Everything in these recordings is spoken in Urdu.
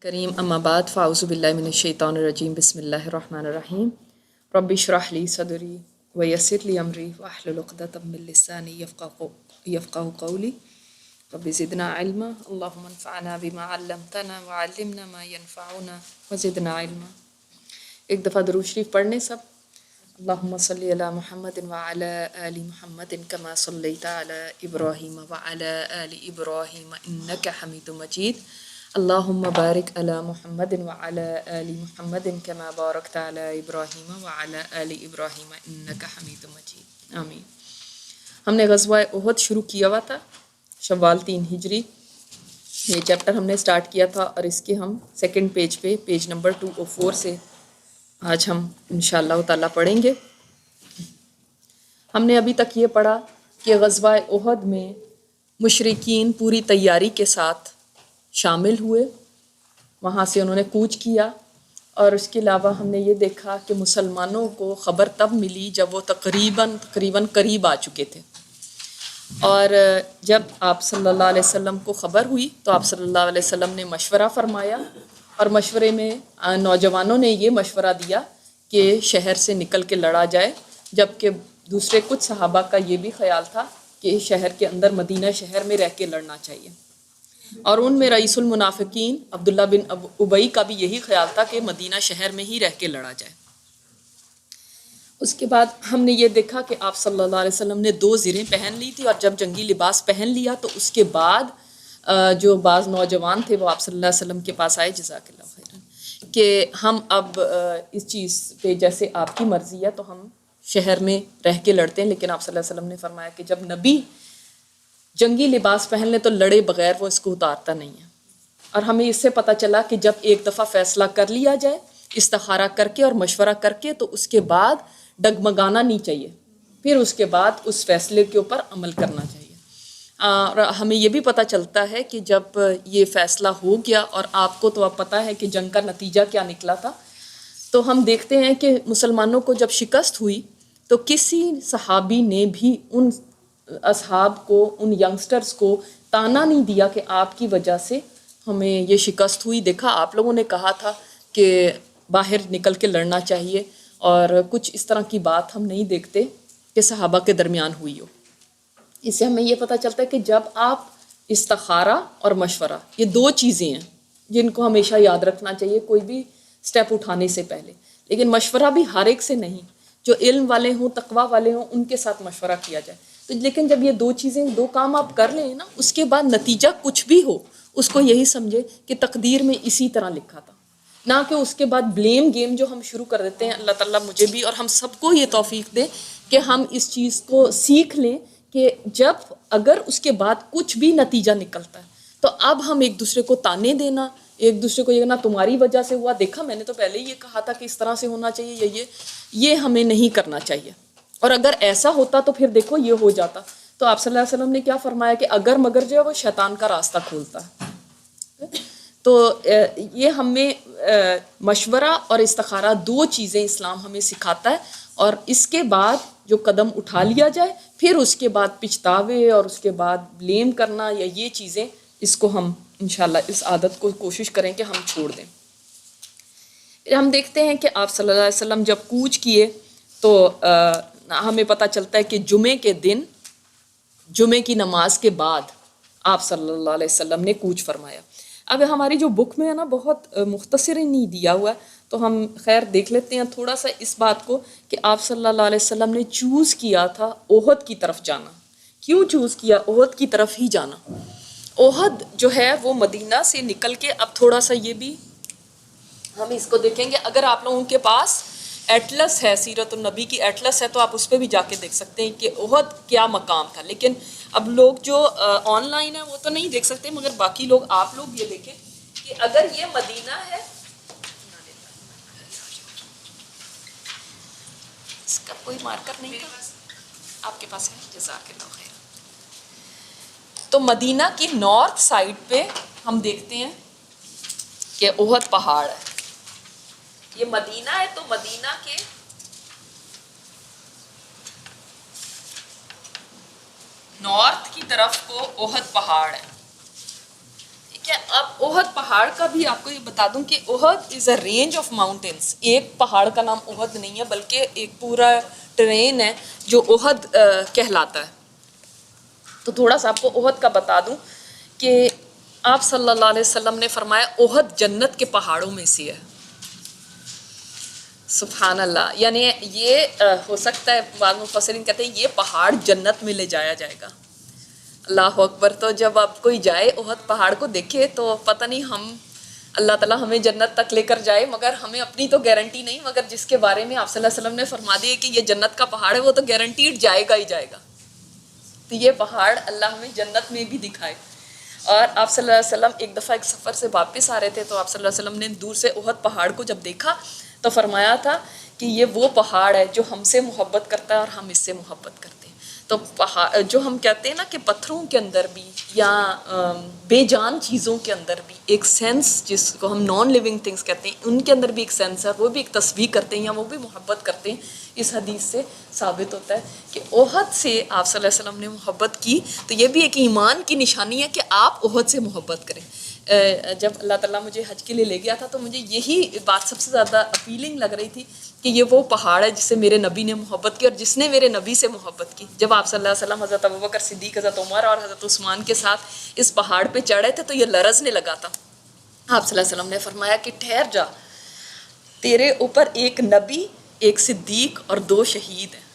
کریم اما بعد فاعوذ باللہ من الشیطان الرجیم بسم اللہ الرحمن الرحیم رب اشرح لی صدری ویسر لی امری واحلل عقدۃ من لسانی یفقهوا قولی رب زدنا علما اللهم انفعنا بما علمتنا وعلمنا ما ينفعنا وزدنا علما۔ ایک دفعہ درود شریف پڑھنے سب۔ اللہم صلی علی محمد وعلی آل محمد کما صلیت علی ابراہیم وعلی آل ابراہیم انک حمید مجید۔ اللہم بارک علی محمد وعلی آل محمد کما بارکت علی ابراہیم وعلی آل ابراہیم انک حمید مجید، آمین۔ ہم نے غزوہ احد شروع کیا ہوا تھا شوال 3 ہجری۔ یہ چیپٹر ہم نے سٹارٹ کیا تھا اور اس کے ہم سیکنڈ پیج پہ پیج نمبر 204 سے آج ہم انشاءاللہ تعالیٰ پڑھیں گے۔ ہم نے ابھی تک یہ پڑھا کہ غزوہ احد میں مشرکین پوری تیاری کے ساتھ شامل ہوئے، وہاں سے انہوں نے کوچ کیا، اور اس کے علاوہ ہم نے یہ دیکھا کہ مسلمانوں کو خبر تب ملی جب وہ تقریباً قریب آ چکے تھے، اور جب آپ صلی اللہ علیہ وسلم کو خبر ہوئی تو آپ صلی اللہ علیہ وسلم نے مشورہ فرمایا، اور مشورے میں نوجوانوں نے یہ مشورہ دیا کہ شہر سے نکل کے لڑا جائے، جبکہ دوسرے کچھ صحابہ کا یہ بھی خیال تھا کہ شہر کے اندر مدینہ شہر میں رہ کے لڑنا چاہیے، اور ان میں رئیس المنافقین عبداللہ بن ابی کا بھی یہی خیال تھا کہ مدینہ شہر میں ہی رہ کے لڑا جائے۔ اس کے بعد ہم نے یہ دیکھا کہ آپ صلی اللہ علیہ وسلم نے 2 زریں پہن لی تھی، اور جب جنگی لباس پہن لیا تو اس کے بعد جو بعض نوجوان تھے وہ آپ صلی اللہ علیہ وسلم کے پاس آئے، جزاک اللہ خیرا، کہ ہم اب اس چیز پہ جیسے آپ کی مرضی ہے تو ہم شہر میں رہ کے لڑتے ہیں، لیکن آپ صلی اللہ علیہ وسلم نے فرمایا کہ جب نبی جنگی لباس پہن لیں تو لڑے بغیر وہ اس کو اتارتا نہیں ہے۔ اور ہمیں اس سے پتہ چلا کہ جب ایک دفعہ فیصلہ کر لیا جائے استخارہ کر کے اور مشورہ کر کے تو اس کے بعد ڈگمگانا نہیں چاہیے، پھر اس کے بعد اس فیصلے کے اوپر عمل کرنا چاہیے۔ اور ہمیں یہ بھی پتہ چلتا ہے کہ جب یہ فیصلہ ہو گیا، اور آپ کو تو اب پتہ ہے کہ جنگ کا نتیجہ کیا نکلا تھا، تو ہم دیکھتے ہیں کہ مسلمانوں کو جب شکست ہوئی تو کسی صحابی نے بھی ان اصحاب کو، ان ینگسٹرز کو تانا نہیں دیا کہ آپ کی وجہ سے ہمیں یہ شکست ہوئی۔ دیکھا آپ لوگوں نے کہا تھا کہ باہر نکل کے لڑنا چاہیے، اور کچھ اس طرح کی بات ہم نہیں دیکھتے کہ صحابہ کے درمیان ہوئی ہو۔ اس سے ہمیں یہ پتہ چلتا ہے کہ جب آپ استخارہ اور مشورہ، یہ 2 چیزیں ہیں جن کو ہمیشہ یاد رکھنا چاہیے کوئی بھی سٹیپ اٹھانے سے پہلے، لیکن مشورہ بھی ہر ایک سے نہیں، جو علم والے ہوں، تقوی والے ہوں، ان کے ساتھ مشورہ کیا جائے۔ تو لیکن جب یہ 2 چیزیں، 2 کام آپ کر لیں نا، اس کے بعد نتیجہ کچھ بھی ہو اس کو یہی سمجھے کہ تقدیر میں اسی طرح لکھا تھا، نہ کہ اس کے بعد بلیم گیم جو ہم شروع کر دیتے ہیں۔ اللہ تعالیٰ مجھے بھی اور ہم سب کو یہ توفیق دے کہ ہم اس چیز کو سیکھ لیں کہ جب اگر اس کے بعد کچھ بھی نتیجہ نکلتا ہے تو اب ہم ایک دوسرے کو تانے دینا، ایک دوسرے کو یہ کہنا تمہاری وجہ سے ہوا، دیکھا میں نے تو پہلے یہ کہا تھا کہ اس طرح سے ہونا چاہیے، یہ ہمیں نہیں کرنا چاہیے۔ اور اگر ایسا ہوتا تو پھر دیکھو یہ ہو جاتا۔ تو آپ صلی اللہ علیہ وسلم نے کیا فرمایا کہ اگر مگر جو ہے وہ شیطان کا راستہ کھولتا ہے۔ تو یہ ہمیں مشورہ اور استخارہ 2 چیزیں اسلام ہمیں سکھاتا ہے، اور اس کے بعد جو قدم اٹھا لیا جائے پھر اس کے بعد پچھتاوے اور اس کے بعد بلیم کرنا یا یہ چیزیں، اس کو ہم انشاءاللہ اس عادت کو کوشش کریں کہ ہم چھوڑ دیں۔ ہم دیکھتے ہیں کہ آپ صلی اللہ علیہ وسلم جب کوچ کیے تو ہمیں پتہ چلتا ہے کہ جمعے کے دن، جمعے کی نماز کے بعد آپ صلی اللہ علیہ وسلم نے کوچ فرمایا۔ اب ہماری جو بک میں ہے نا بہت مختصر نہیں دیا ہوا ہے، تو ہم خیر دیکھ لیتے ہیں تھوڑا سا اس بات کو کہ آپ صلی اللہ علیہ وسلم نے چوز کیا تھا احد کی طرف جانا۔ کیوں چوز کیا احد کی طرف ہی جانا؟ احد جو ہے وہ مدینہ سے نکل کے، اب تھوڑا سا یہ بھی ہم اس کو دیکھیں گے، اگر آپ لوگوں کے پاس ایٹلس ہے، سیرت النبی کی ایٹلس ہے، تو آپ اس پہ بھی جا کے دیکھ سکتے ہیں کہ احد کیا مقام تھا۔ لیکن اب لوگ جو آن لائن ہیں وہ تو نہیں دیکھ سکتے، مگر باقی لوگ، آپ لوگ یہ دیکھیں کہ اگر یہ مدینہ ہے، اس کا کوئی مارکر نہیں تھا آپ کے پاس ہے، جزاک اللہ خیر۔ تو مدینہ کی نارتھ سائڈ پہ ہم دیکھتے ہیں کہ احد پہاڑ ہے، یہ مدینہ ہے، تو مدینہ کے نارتھ کی طرف کو احد پہاڑ ہے، ٹھیک ٹھیک ہے. اب احد پہاڑ کا بھی آپ کو یہ بتا دوں کہ احد از اے رینج آف ماؤنٹینس. ایک پہاڑ کا نام احد نہیں ہے بلکہ ایک پورا ٹرین ہے جو احد کہلاتا ہے. تو تھوڑا سا آپ کو احد کا بتا دوں کہ آپ صلی اللہ علیہ وسلم نے فرمایا احد جنت کے پہاڑوں میں سے ہے. سبحان اللہ. یعنی یہ ہو سکتا ہے بعض مفسرین کہتے ہیں یہ پہاڑ جنت میں لے جایا جائے گا. اللہ اکبر. تو جب آپ کوئی جائے احد پہاڑ کو دیکھے تو پتہ نہیں ہم اللہ تعالیٰ ہمیں جنت تک لے کر جائے، مگر ہمیں اپنی تو گارنٹی نہیں، مگر جس کے بارے میں آپ صلی اللہ علیہ وسلم نے فرما دیا کہ یہ جنت کا پہاڑ ہے وہ تو گارنٹیڈ جائے گا ہی جائے گا. تو یہ پہاڑ اللہ ہمیں جنت میں بھی دکھائے. اور آپ صلی اللہ علیہ وسلم ایک دفعہ ایک سفر سے واپس آ رہے تھے تو آپ صلی اللہ علیہ وسلم نے دور سے احد پہاڑ کو جب دیکھا تو فرمایا تھا کہ یہ وہ پہاڑ ہے جو ہم سے محبت کرتا ہے اور ہم اس سے محبت کرتے ہیں. تو پہاڑ جو ہم کہتے ہیں نا کہ پتھروں کے اندر بھی یا بے جان چیزوں کے اندر بھی ایک سینس، جس کو ہم نان لیونگ تھنگس کہتے ہیں، ان کے اندر بھی ایک سینس ہے، وہ بھی ایک تصویر کرتے ہیں یا وہ بھی محبت کرتے ہیں. اس حدیث سے ثابت ہوتا ہے کہ احد سے آپ صلی اللہ علیہ وسلم نے محبت کی. تو یہ بھی ایک ایمان کی نشانی ہے کہ آپ احد سے محبت کریں. جب اللہ تعالیٰ مجھے حج کے لیے لے گیا تھا تو مجھے یہی بات سب سے زیادہ اپیلنگ لگ رہی تھی کہ یہ وہ پہاڑ ہے جس سے میرے نبی نے محبت کی اور جس نے میرے نبی سے محبت کی. جب آپ صلی اللہ علیہ وسلم حضرت ابوبکر صدیق، حضرت عمر اور حضرت عثمان کے ساتھ اس پہاڑ پہ چڑھے تھے تو یہ لرزنے لگا تھا. آپ صلی اللہ علیہ وسلم نے فرمایا کہ ٹھہر جا، تیرے اوپر ایک نبی، ایک صدیق اور 2 شہید ہیں.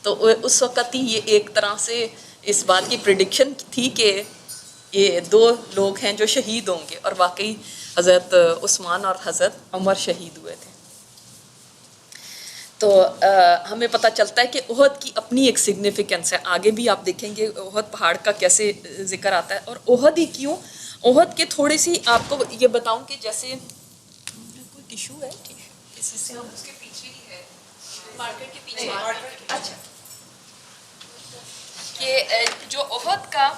تو اس وقت ہی یہ ایک طرح سے اس بات کی پریڈکشن تھی کہ یہ 2 لوگ ہیں جو شہید ہوں گے، اور واقعی حضرت عثمان اور حضرت عمر شہید ہوئے تھے. تو ہمیں پتہ چلتا ہے کہ احد کی اپنی ایک سگنیفیکنس ہے. آگے بھی آپ دیکھیں گے احد پہاڑ کا کیسے ذکر آتا ہے. اور احد ہی کیوں، احد کے تھوڑی سی آپ کو یہ بتاؤں کہ جیسے کوئی ٹیشو ہے کسی سے اس کے پیچھے ہی ہے مارکیٹ کے پیچھے. اچھا، کہ جو احد کا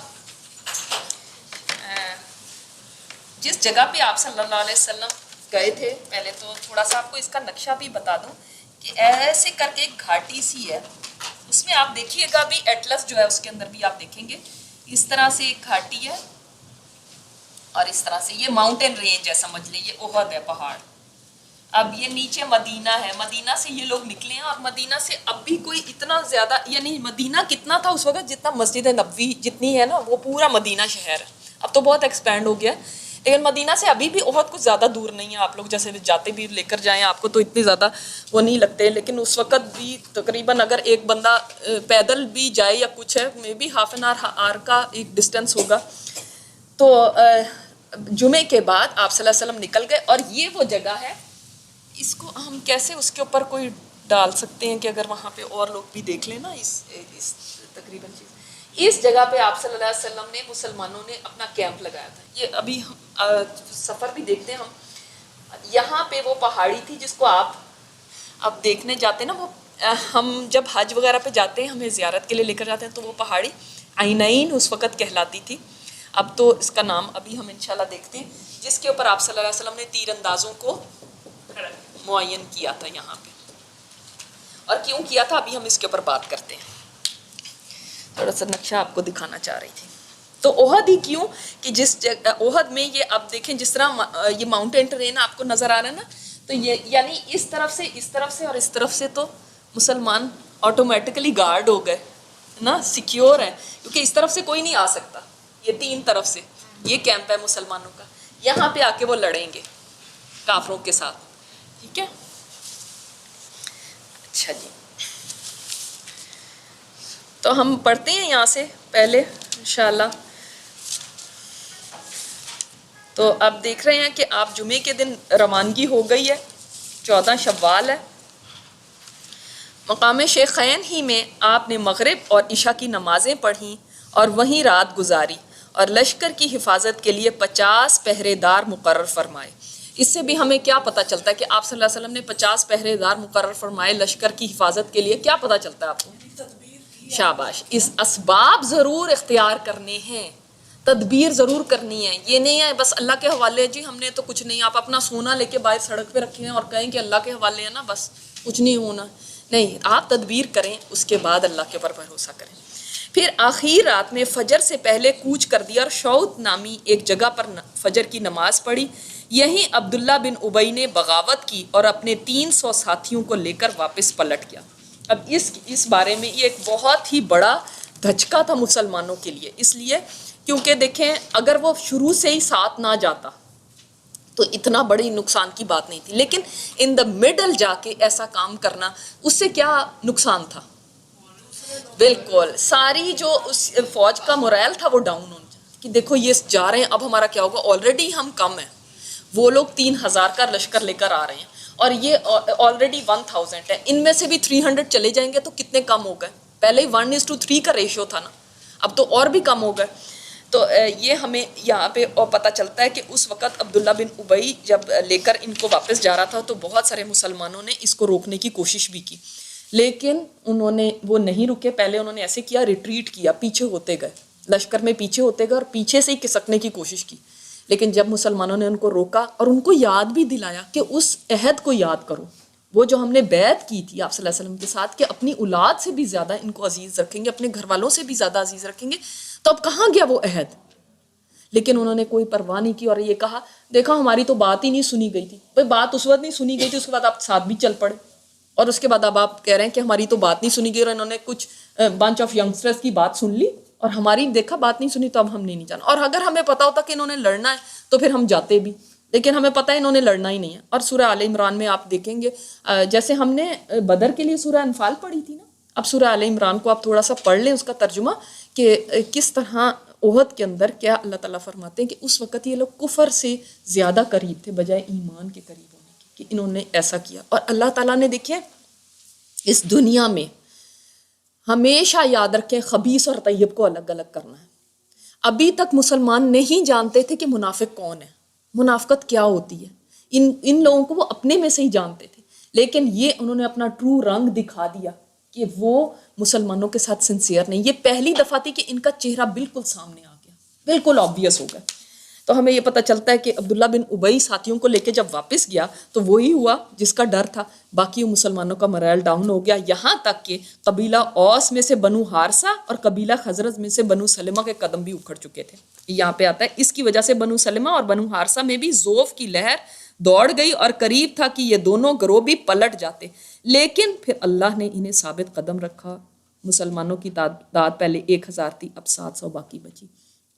جس جگہ پہ آپ صلی اللہ علیہ وسلم گئے تھے، پہلے تو تھوڑا سا آپ کو اس کا نقشہ بھی بتا دوں کہ ایسے کر کے ایک گھاٹی سی ہے، اس میں آپ دیکھیے گا بھی ایٹلس جو ہے اس کے اندر بھی آپ دیکھیں گے اس طرح سے ایک گھاٹی ہے اور اس طرح سے یہ ماؤنٹین رینج ہے، سمجھ لیں یہ احد ہے پہاڑ. اب یہ نیچے مدینہ ہے، مدینہ سے یہ لوگ نکلے ہیں اور مدینہ سے اب بھی کوئی اتنا زیادہ، یعنی مدینہ کتنا تھا اس وقت جتنا مسجد نبوی جتنی ہے نا وہ پورا مدینہ شہر ہے. اب تو بہت ایکسپینڈ ہو گیا ہے لیکن مدینہ سے ابھی بھی احد کچھ زیادہ دور نہیں ہے. آپ لوگ جیسے جاتے بھی لے کر جائیں آپ کو تو اتنے زیادہ وہ نہیں لگتے، لیکن اس وقت بھی تقریباً اگر ایک بندہ پیدل بھی جائے یا کچھ ہے maybe half an hour کا ایک ڈسٹینس ہوگا. تو جمعے کے بعد آپ صلی اللہ علیہ وسلم نکل گئے اور یہ وہ جگہ ہے، اس کو ہم کیسے اس کے اوپر کوئی ڈال سکتے ہیں کہ اگر وہاں پہ اور لوگ بھی دیکھ لیں نا اس تقریباً چیز. اس جگہ پہ آپ صلی اللہ علیہ وسلم نے مسلمانوں نے اپنا کیمپ لگایا تھا. یہ ابھی سفر بھی دیکھتے ہیں ہم، یہاں پہ وہ پہاڑی تھی جس کو آپ اب دیکھنے جاتے ہیں نا، وہ ہم جب حج وغیرہ پہ جاتے ہیں ہمیں زیارت کے لیے لے کر جاتے ہیں تو وہ پہاڑی عینین اس وقت کہلاتی تھی. اب تو اس کا نام ابھی ہم انشاءاللہ دیکھتے ہیں، جس کے اوپر آپ صلی اللہ علیہ وسلم نے تیر اندازوں کو معین کیا تھا یہاں پہ. اور کیوں کیا تھا ابھی ہم اس کے اوپر بات کرتے ہیں. تھوڑا سا نقشہ آپ کو دکھانا چاہ رہی تھی. تو احد ہی کیوں کہ جس جگہ احد میں یہ آپ دیکھیں جس طرح یہ ماؤنٹین ٹرین آپ کو نظر آ رہا ہے نا، تو یہ یعنی اس طرف سے اور اس طرف سے تو مسلمان آٹومیٹکلی گارڈ ہو گئے نا، سیکیور ہے، کیونکہ اس طرف سے کوئی نہیں آ سکتا. یہ 3 طرف سے یہ کیمپ ہے مسلمانوں کا، یہاں پہ آ کے وہ لڑیں گے کافروں کے ساتھ. ٹھیک ہے، اچھا جی. تو ہم پڑھتے ہیں یہاں سے پہلے انشاءاللہ. تو آپ دیکھ رہے ہیں کہ آپ جمعے کے دن روانگی ہو گئی ہے، 14 شوال ہے. مقام شیخین ہی میں آپ نے مغرب اور عشاء کی نمازیں پڑھیں اور وہیں رات گزاری اور لشکر کی حفاظت کے لیے 50 پہرے دار مقرر فرمائے. اس سے بھی ہمیں کیا پتہ چلتا ہے کہ آپ صلی اللہ علیہ وسلم نے 50 پہرے دار مقرر فرمائے لشکر کی حفاظت کے لیے؟ کیا پتہ چلتا ہے آپ کو؟ شاباش. اس اسباب ضرور اختیار کرنے ہیں، تدبیر ضرور کرنی ہے. یہ نہیں ہے بس اللہ کے حوالے جی ہم نے تو کچھ نہیں، آپ اپنا سونا لے کے باہر سڑک پہ رکھیں اور کہیں کہ اللہ کے حوالے ہے نا بس کچھ نہیں ہونا. نہیں، آپ تدبیر کریں، اس کے بعد اللہ کے اوپر بھروسہ کریں. پھر آخری رات میں فجر سے پہلے کوچ کر دیا اور شعوت نامی ایک جگہ پر فجر کی نماز پڑھی. یہیں عبداللہ بن ابی نے بغاوت کی اور اپنے 300 ساتھیوں کو لے کر واپس پلٹ گیا. اب اس بارے میں یہ ایک بہت ہی بڑا دھچکا تھا مسلمانوں کے لیے، اس لیے کیونکہ دیکھیں اگر وہ شروع سے ہی ساتھ نہ جاتا تو اتنا بڑی نقصان کی بات نہیں تھی، لیکن ان دا مڈل جا کے ایسا کام کرنا، اس سے کیا نقصان تھا؟ بالکل ساری جو اس فوج کا مورائل تھا وہ ڈاؤن ہو جائے کہ دیکھو یہ جا رہے ہیں، اب ہمارا کیا ہوگا، آلریڈی ہم کم ہیں، وہ لوگ 3000 کا لشکر لے کر آ رہے ہیں اور یہ آلریڈی 1000 ہے، ان میں سے بھی 300 چلے جائیں گے تو کتنے کم ہو گئے؟ پہلے ہی 1:3 کا ریشو تھا نا، اب تو اور بھی کم ہو گئے. تو یہ ہمیں یہاں پہ اور پتہ چلتا ہے کہ اس وقت عبداللہ بن ابی جب لے کر ان کو واپس جا رہا تھا تو بہت سارے مسلمانوں نے اس کو روکنے کی کوشش بھی کی، لیکن انہوں نے وہ نہیں رکے. پہلے انہوں نے ایسے کیا، ریٹریٹ کیا، پیچھے ہوتے گئے، لشکر میں پیچھے ہوتے گئے اور پیچھے سے ہی کھسکنے کی کوشش کی. لیکن جب مسلمانوں نے ان کو روکا اور ان کو یاد بھی دلایا کہ اس عہد کو یاد کرو، وہ جو ہم نے بیعت کی تھی آپ صلی اللہ علیہ وسلم کے ساتھ کہ اپنی اولاد سے بھی زیادہ ان کو عزیز رکھیں گے، اپنے گھر والوں سے بھی زیادہ عزیز رکھیں گے، تو اب کہاں گیا وہ عہد؟ لیکن انہوں نے کوئی پرواہ نہیں کی اور یہ کہا دیکھا ہماری تو بات ہی نہیں سنی گئی تھی. بھائی بات اس وقت نہیں سنی گئی تھی، اس کے بعد آپ ساتھ بھی چل پڑے اور اس کے بعد اب آپ کہہ رہے ہیں کہ ہماری تو بات نہیں سنی گئی، اور انہوں نے کچھ بنچ آف ینگسٹرز کی بات سن لی اور ہماری دیکھا بات نہیں سنی تو اب ہم نے نہیں جانا. اور اگر ہمیں پتا ہوتا کہ انہوں نے لڑنا ہے تو پھر ہم جاتے بھی، لیکن ہمیں پتہ ہے انہوں نے لڑنا ہی نہیں ہے. اور سورہ آل عمران میں آپ دیکھیں گے جیسے ہم نے بدر کے لیے سورہ انفال پڑھی تھی نا، اب سورہ آل عمران کو آپ تھوڑا سا پڑھ لیں اس کا ترجمہ کہ کس طرح احد کے اندر کیا اللہ تعالیٰ فرماتے ہیں کہ اس وقت یہ لوگ کفر سے زیادہ قریب تھے بجائے ایمان کے قریب ہونے کے، کہ انہوں نے ایسا کیا. اور اللہ تعالیٰ نے دیکھیں اس دنیا میں ہمیشہ یاد رکھیں خبیث اور طیب کو الگ الگ کرنا ہے. ابھی تک مسلمان نہیں جانتے تھے کہ منافق کون ہے، منافقت کیا ہوتی ہے، ان لوگوں کو وہ اپنے میں سے ہی جانتے تھے، لیکن یہ انہوں نے اپنا ٹرو رنگ دکھا دیا کہ وہ مسلمانوں کے ساتھ سنسیئر نہیں. یہ پہلی دفعہ تھی کہ ان کا چہرہ بالکل سامنے آ گیا، بالکل آبویس ہو گیا. تو ہمیں یہ پتہ چلتا ہے کہ عبداللہ بن ابی ساتھیوں کو لے کے جب واپس گیا تو وہی ہوا جس کا ڈر تھا، باقی مسلمانوں کا مرائل ڈاؤن ہو گیا، یہاں تک کہ قبیلہ اوس میں سے بنو حارثہ اور قبیلہ خزرج میں سے بنو سلمہ کے قدم بھی اکھڑ چکے تھے. یہاں پہ آتا ہے اس کی وجہ سے بنو سلمہ اور بنو حارثہ میں بھی ذوف کی لہر دوڑ گئی اور قریب تھا کہ یہ دونوں گروہ بھی پلٹ جاتے، لیکن پھر اللہ نے انہیں ثابت قدم رکھا. مسلمانوں کی تعداد پہلے 1000 تھی، اب 700 باقی بچی.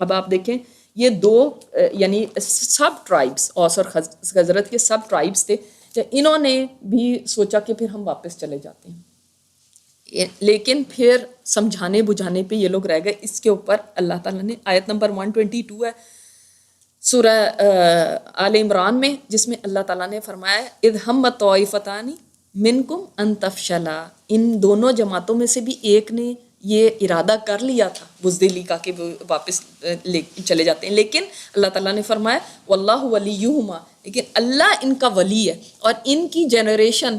اب آپ دیکھیں یہ دو یعنی سب ٹرائبس اوس اور خزرج کے سب ٹرائبس تھے، انہوں نے بھی سوچا کہ پھر ہم واپس چلے جاتے ہیں، لیکن پھر سمجھانے بجھانے پہ یہ لوگ رہ گئے. اس کے اوپر اللہ تعالیٰ نے آیت نمبر 122 ہے سورہ آل عمران میں، جس میں اللہ تعالیٰ نے فرمایا اذ ہمت طائفتان منکم ان تفشلا، ان دونوں جماعتوں میں سے بھی ایک نے یہ ارادہ کر لیا تھا بزدلی کا کہ وہ واپس چلے جاتے ہیں، لیکن اللہ تعالیٰ نے فرمایا واللہ ولیہما، لیکن اللہ ان کا ولی ہے. اور ان کی جنریشن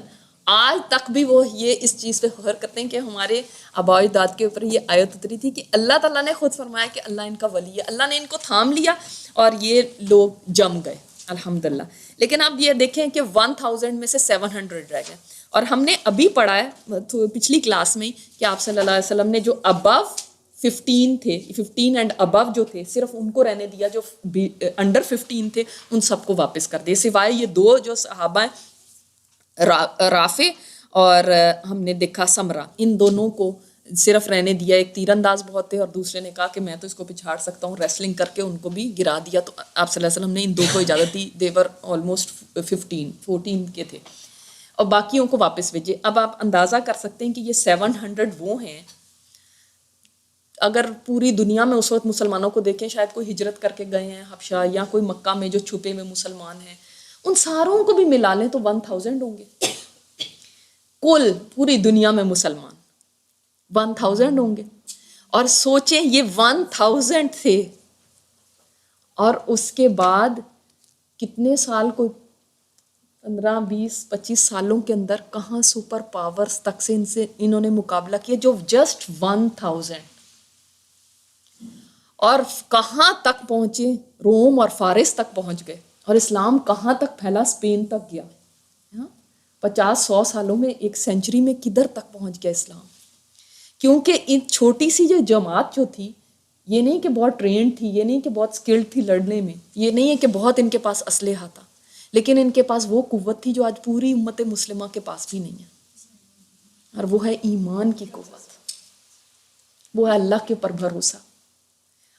آج تک بھی وہ یہ اس چیز پہ فخر کرتے ہیں کہ ہمارے آباء و اجداد کے اوپر یہ آیت اتری تھی کہ اللہ تعالیٰ نے خود فرمایا کہ اللہ ان کا ولی ہے، اللہ نے ان کو تھام لیا اور یہ لوگ جم گئے الحمدللہ. لیکن اب یہ دیکھیں کہ 1000 میں سے 700 رہ گئے. اور ہم نے ابھی پڑھا ہے پچھلی کلاس میں کہ آپ صلی اللہ علیہ وسلم نے جو ابو 15 تھے، 15 اینڈ ابو جو تھے صرف ان کو رہنے دیا، جو انڈر 15 تھے ان سب کو واپس کر دیا، سوائے یہ دو جو صحابہ ہیں رافع اور ہم نے دیکھا سمرہ، ان دونوں کو صرف رہنے دیا. ایک تیر انداز بہت تھے اور دوسرے نے کہا کہ میں تو اس کو پچھاڑ سکتا ہوں، ریسلنگ کر کے ان کو بھی گرا دیا. تو آپ صلی اللہ علیہ وسلم نے ان دو کو اجازت دی، دیور آلموسٹ 14 کے تھے، اور باقیوں کو واپس بھیجے. اب آپ اندازہ کر سکتے ہیں کہ یہ 700 وہ ہیں. اگر پوری دنیا میں اس وقت مسلمانوں کو دیکھیں، شاید کوئی ہجرت کر کے گئے ہیں حبشہ یا کوئی مکہ میں جو چھپے ہوئے مسلمان ہیں، ان ساروں کو بھی ملا لیں تو 1000 ہوں گے. کل پوری دنیا میں مسلمان 1000 ہوں گے. اور سوچیں یہ 1000 تھے اور اس کے بعد کتنے سال، کوئی 15 20 25 سالوں کے اندر کہاں سپر پاورز تک سے انہوں نے مقابلہ کیا، جو جسٹ 1000 اور کہاں تک پہنچے، روم اور فارس تک پہنچ گئے. اور اسلام کہاں تک پھیلا، اسپین تک گیا. 50-100 سالوں میں، ایک سینچری میں کدھر تک پہنچ گیا اسلام کیونکہ ان چھوٹی سی جو جماعت جو تھی، یہ نہیں کہ بہت ٹرینڈ تھی، یہ نہیں کہ بہت اسکلڈ تھی لڑنے میں، یہ نہیں ہے کہ بہت ان کے پاس اسلحہ تھا، لیکن ان کے پاس وہ قوت تھی جو آج پوری امت مسلمہ کے پاس بھی نہیں ہے، اور وہ ہے ایمان کی قوت، وہ ہے اللہ کے اوپر بھروسہ۔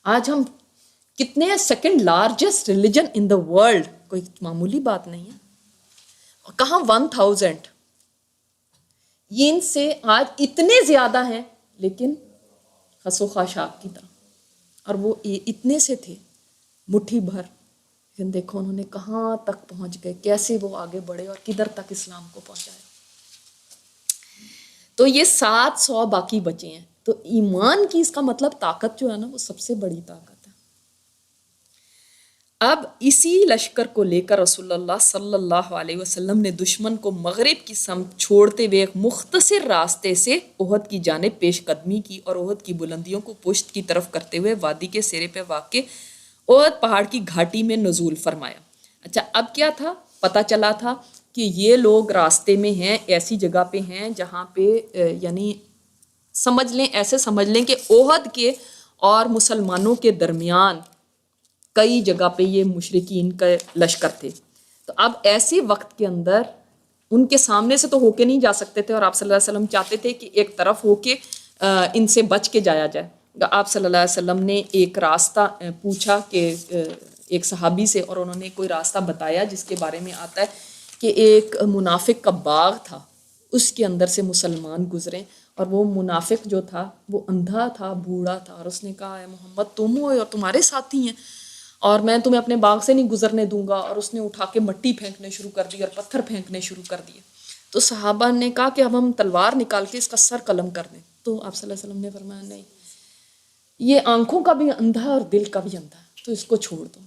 آج ہم کتنے ہیں؟ Second largest religion in the world, کوئی معمولی بات نہیں ہے۔ کہاں 1000، یہ ان سے آج اتنے زیادہ ہیں، لیکن خس و خاشاک کی طرح، اور وہ اتنے سے تھے مٹھی بھر، لیکن دیکھو انہوں نے کہاں تک پہنچ گئے، کیسے وہ آگے بڑھے اور کدھر تک اسلام کو پہنچایا۔ تو یہ 700 باقی بچے ہیں۔ تو ایمان کی اس کا مطلب طاقت جو ہے نا، وہ سب سے بڑی طاقت ہے۔ اب اسی لشکر کو لے کر رسول اللہ صلی اللہ علیہ وسلم نے دشمن کو مغرب کی سمت چھوڑتے ہوئے ایک مختصر راستے سے احد کی جانب پیش قدمی کی، اور احد کی بلندیوں کو پشت کی طرف کرتے ہوئے وادی کے سرے پہ واقع احد پہاڑ کی گھاٹی میں نزول فرمایا۔ اچھا، اب کیا تھا؟ پتہ چلا تھا کہ یہ لوگ راستے میں ہیں، ایسی جگہ پہ ہیں جہاں پہ یعنی سمجھ لیں، ایسے سمجھ لیں کہ احد کے اور مسلمانوں کے درمیان کئی جگہ پہ یہ مشرکین کا لشکر تھے۔ تو اب ایسے وقت کے اندر ان کے سامنے سے تو ہو کے نہیں جا سکتے تھے، اور آپ صلی اللہ علیہ وسلم چاہتے تھے کہ ایک طرف ہو کے ان سے بچ کے جایا جائے۔ آپ صلی اللہ علیہ وسلم نے ایک راستہ پوچھا کہ ایک صحابی سے، اور انہوں نے کوئی راستہ بتایا جس کے بارے میں آتا ہے کہ ایک منافق کا باغ تھا، اس کے اندر سے مسلمان گزرے، اور وہ منافق جو تھا وہ اندھا تھا، بوڑھا تھا، اور اس نے کہا اے محمد تم ہو اور تمہارے ساتھی ہیں، اور میں تمہیں اپنے باغ سے نہیں گزرنے دوں گا، اور اس نے اٹھا کے مٹی پھینکنے شروع کر دی اور پتھر پھینکنے شروع کر دیے۔ تو صحابہ نے کہا کہ اب ہم تلوار نکال کے اس کا سر قلم کر دیں، تو آپ صلی اللہ علیہ وسلم نے فرمایا نہیں، یہ آنکھوں کا بھی اندھا اور دل کا بھی اندھا ہے، تو اس کو چھوڑ دو۔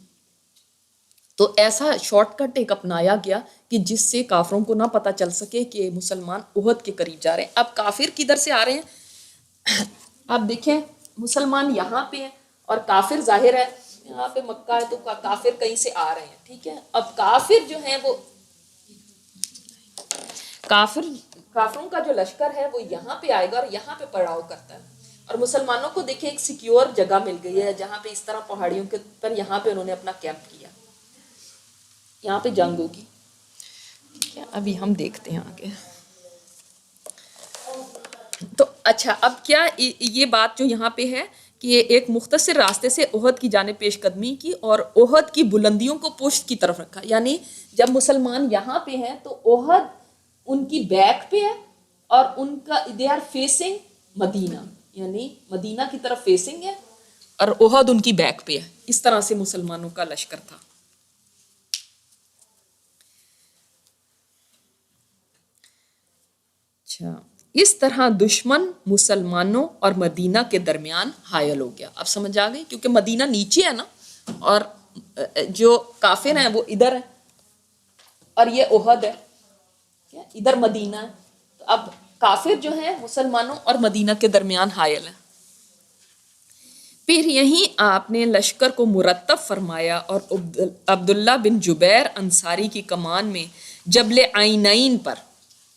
تو ایسا شارٹ کٹ ایک اپنایا گیا کہ جس سے کافروں کو نہ پتہ چل سکے کہ مسلمان احد کے قریب جا رہے ہیں۔ اب کافر کدھر سے آ رہے ہیں؟ آپ دیکھیں، مسلمان یہاں پہ ہیں اور کافر ظاہر ہے یہاں پہ مکہ ہے، تو کافر کہیں سے آ رہے ہیں، ٹھیک ہے۔ اب کافر جو ہیں وہ کافروں کا جو لشکر ہے وہ یہاں پہ آئے گا اور یہاں پہ پڑاؤ کرتا ہے، اور مسلمانوں کو دیکھیں ایک سیکیور جگہ مل گئی ہے جہاں پہ اس طرح پہاڑیوں کے پر یہاں پہ انہوں نے اپنا کیمپ کیا، یہاں پہ جنگ ہوگی، ٹھیک ہے۔ ابھی ہم دیکھتے ہیں آگے۔ تو اچھا، اب کیا یہ بات جو یہاں پہ ہے کہ ایک مختصر راستے سے احد کی جانب پیش قدمی کی اور احد کی بلندیوں کو پشت کی طرف رکھا، یعنی جب مسلمان یہاں پہ ہیں تو احد ان کی بیک پہ ہے، اور ان کا دے آر فیسنگ مدینہ، یعنی مدینہ کی طرف فیسنگ ہے، اور احد ان کی بیک پہ ہے۔ اس طرح سے مسلمانوں کا لشکر تھا۔ اچھا، اس طرح دشمن مسلمانوں اور مدینہ کے درمیان حائل ہو گیا۔ اب سمجھ آ گئی، کیونکہ مدینہ نیچے ہے نا، اور جو کافر ہیں وہ ادھر ہے، اور یہ احد ہے، ادھر مدینہ ہے۔ تو اب کافر جو ہیں مسلمانوں اور مدینہ کے درمیان حائل ہیں۔ پھر یہیں آپ نے لشکر کو مرتب فرمایا اور عبداللہ بن جبیر انصاری کی کمان میں جبل عینین پر،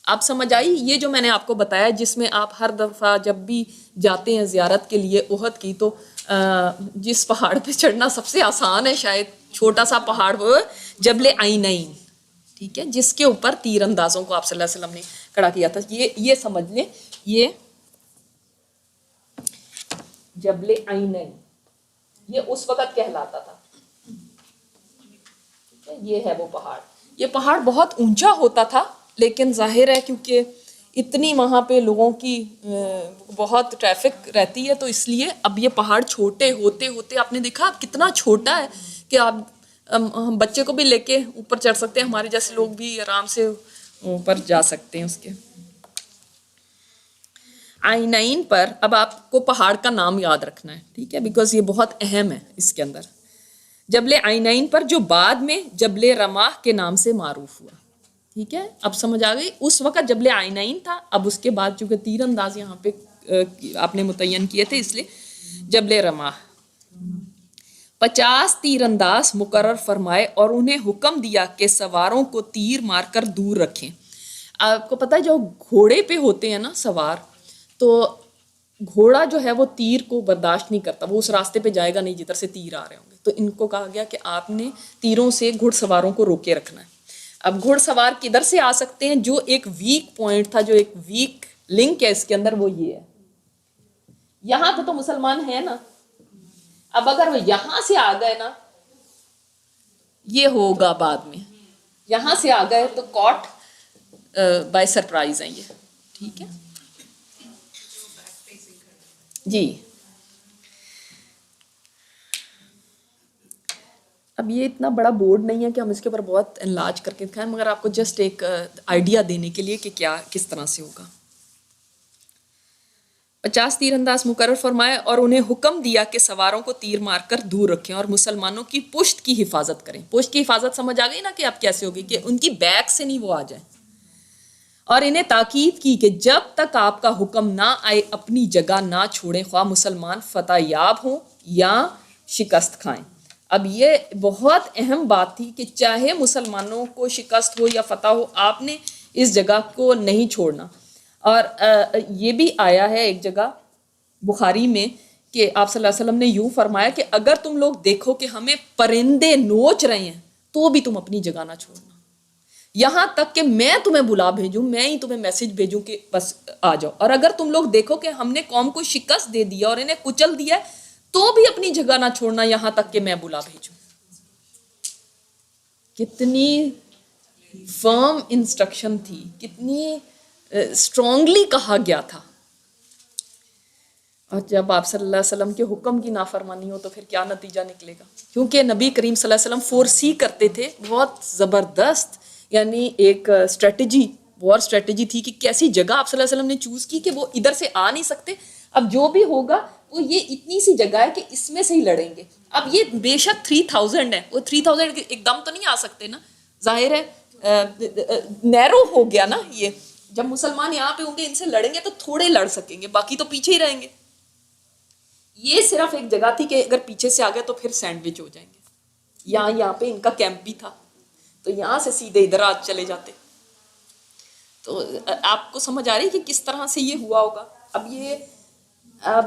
آپ سمجھ آئی یہ جو میں نے آپ کو بتایا، جس میں آپ ہر دفعہ جب بھی جاتے ہیں زیارت کے لیے احد کی، تو جس پہاڑ پہ چڑھنا سب سے آسان ہے، شاید چھوٹا سا پہاڑ، وہ جبل عینین، ٹھیک ہے، جس کے اوپر تیر اندازوں کو آپ صلی اللہ علیہ وسلم نے کھڑا کیا تھا۔ یہ سمجھ لیں، یہ جبل عینین یہ اس وقت کہلاتا تھا، ٹھیک ہے، یہ ہے وہ پہاڑ۔ یہ پہاڑ بہت اونچا ہوتا تھا، لیکن ظاہر ہے کیونکہ اتنی وہاں پہ لوگوں کی بہت ٹریفک رہتی ہے، تو اس لیے اب یہ پہاڑ چھوٹے ہوتے ہوتے آپ نے دیکھا اب کتنا چھوٹا ہے کہ آپ ہم بچے کو بھی لے کے اوپر چڑھ سکتے ہیں، ہمارے جیسے لوگ بھی آرام سے اوپر جا سکتے ہیں اس کے۔ عینین پر اب آپ کو پہاڑ کا نام یاد رکھنا ہے، ٹھیک ہے، بیکاز یہ بہت اہم ہے اس کے اندر۔ جبل عینین پر جو بعد میں جبل رماح کے نام سے معروف ہوا، ٹھیک ہے۔ اب سمجھ آ گئی، اس وقت جبل عینین تھا، اب اس کے بعد چونکہ تیر انداز یہاں پہ آپ نے متعین کیے تھے، اس لیے جبل رماح۔ 50 تیر انداز مقرر فرمائے اور انہیں حکم دیا کہ سواروں کو تیر مار کر دور رکھیں۔ آپ کو پتہ ہے جو گھوڑے پہ ہوتے ہیں نا سوار، تو گھوڑا جو ہے وہ تیر کو برداشت نہیں کرتا، وہ اس راستے پہ جائے گا نہیں جدھر سے تیر آ رہے ہوں گے. تو ان کو کہا گیا کہ آپ نے تیروں سے گھڑ سواروں کو روکے رکھنا ہے. اب گھڑ سوار کدھر سے آ سکتے ہیں؟ جو ایک ویک پوائنٹ تھا، جو ایک ویک لنک ہے اس کے اندر، وہ یہ ہے. یہاں پہ تو مسلمان ہیں نا. اب اگر وہ یہاں سے آ گئے نا، یہ ہوگا بعد میں، یہاں سے آ گئے تو کاٹ بائی سرپرائز ہیں یہ. ٹھیک ہے جی. اب یہ اتنا بڑا بورڈ نہیں ہے کہ ہم اس کے اوپر بہت انلارج کر کے دکھائیں، مگر آپ کو جسٹ ایک آئیڈیا دینے کے لیے کہ کیا کس طرح سے ہوگا. 50 تیر انداز مقرر فرمائے اور انہیں حکم دیا کہ سواروں کو تیر مار کر دور رکھیں اور مسلمانوں کی پشت کی حفاظت کریں. پشت کی حفاظت سمجھ آ گئی نا کہ اب کیسے ہوگی، کہ ان کی بیک سے نہیں وہ آ جائیں. اور انہیں تاکید کی کہ جب تک آپ کا حکم نہ آئے اپنی جگہ نہ چھوڑیں، خواہ مسلمان فتح یاب ہوں یا شکست کھائیں. اب یہ بہت اہم بات تھی کہ چاہے مسلمانوں کو شکست ہو یا فتح ہو، آپ نے اس جگہ کو نہیں چھوڑنا. اور یہ بھی آیا ہے ایک جگہ بخاری میں کہ آپ صلی اللہ علیہ وسلم نے یوں فرمایا کہ اگر تم لوگ دیکھو کہ ہمیں پرندے نوچ رہے ہیں تو بھی تم اپنی جگہ نہ چھوڑنا، یہاں تک کہ میں تمہیں بلا بھیجوں، میں ہی تمہیں میسج بھیجوں کہ بس آ جاؤ. اور اگر تم لوگ دیکھو کہ ہم نے قوم کو شکست دے دیا اور انہیں کچل دیا تو بھی اپنی جگہ نہ چھوڑنا یہاں تک کہ میں بلا بھیجوں. کتنی فرم انسٹرکشن تھی، کتنی اسٹرانگلی کہا گیا تھا. اور جب آپ صلی اللہ علیہ وسلم کے حکم کی نافرمانی ہو تو پھر کیا نتیجہ نکلے گا. کیونکہ نبی کریم صلی اللہ علیہ وسلم فورسی کرتے تھے، بہت زبردست، یعنی ایک اسٹریٹجی، وار اسٹریٹجی تھی کہ کیسی جگہ آپ صلی اللہ علیہ وسلم نے چوز کی کہ وہ ادھر سے آ نہیں سکتے. اب جو بھی ہوگا وہ یہ اتنی سی جگہ ہے کہ اس میں سے ہی لڑیں گے. اب یہ بے شک 3000 ہے، وہ 3000 ایک دم تو نہیں آ سکتے نا، ظاہر ہے نیرو ہو گیا نا. یہ جب مسلمان یہاں پہ ہوں گے ان سے لڑیں گے تو تھوڑے لڑ سکیں گے، باقی تو پیچھے ہی رہیں گے. یہ صرف ایک جگہ تھی کہ اگر پیچھے سے آ گئے تو پھر سینڈوچ ہو جائیں گے. یہاں پہ ان کا کیمپ بھی تھا تو یہاں سے سیدھے ادھر آج چلے جاتے. تو آپ کو سمجھ آ رہی کہ کس طرح سے یہ ہوا ہوگا. اب یہ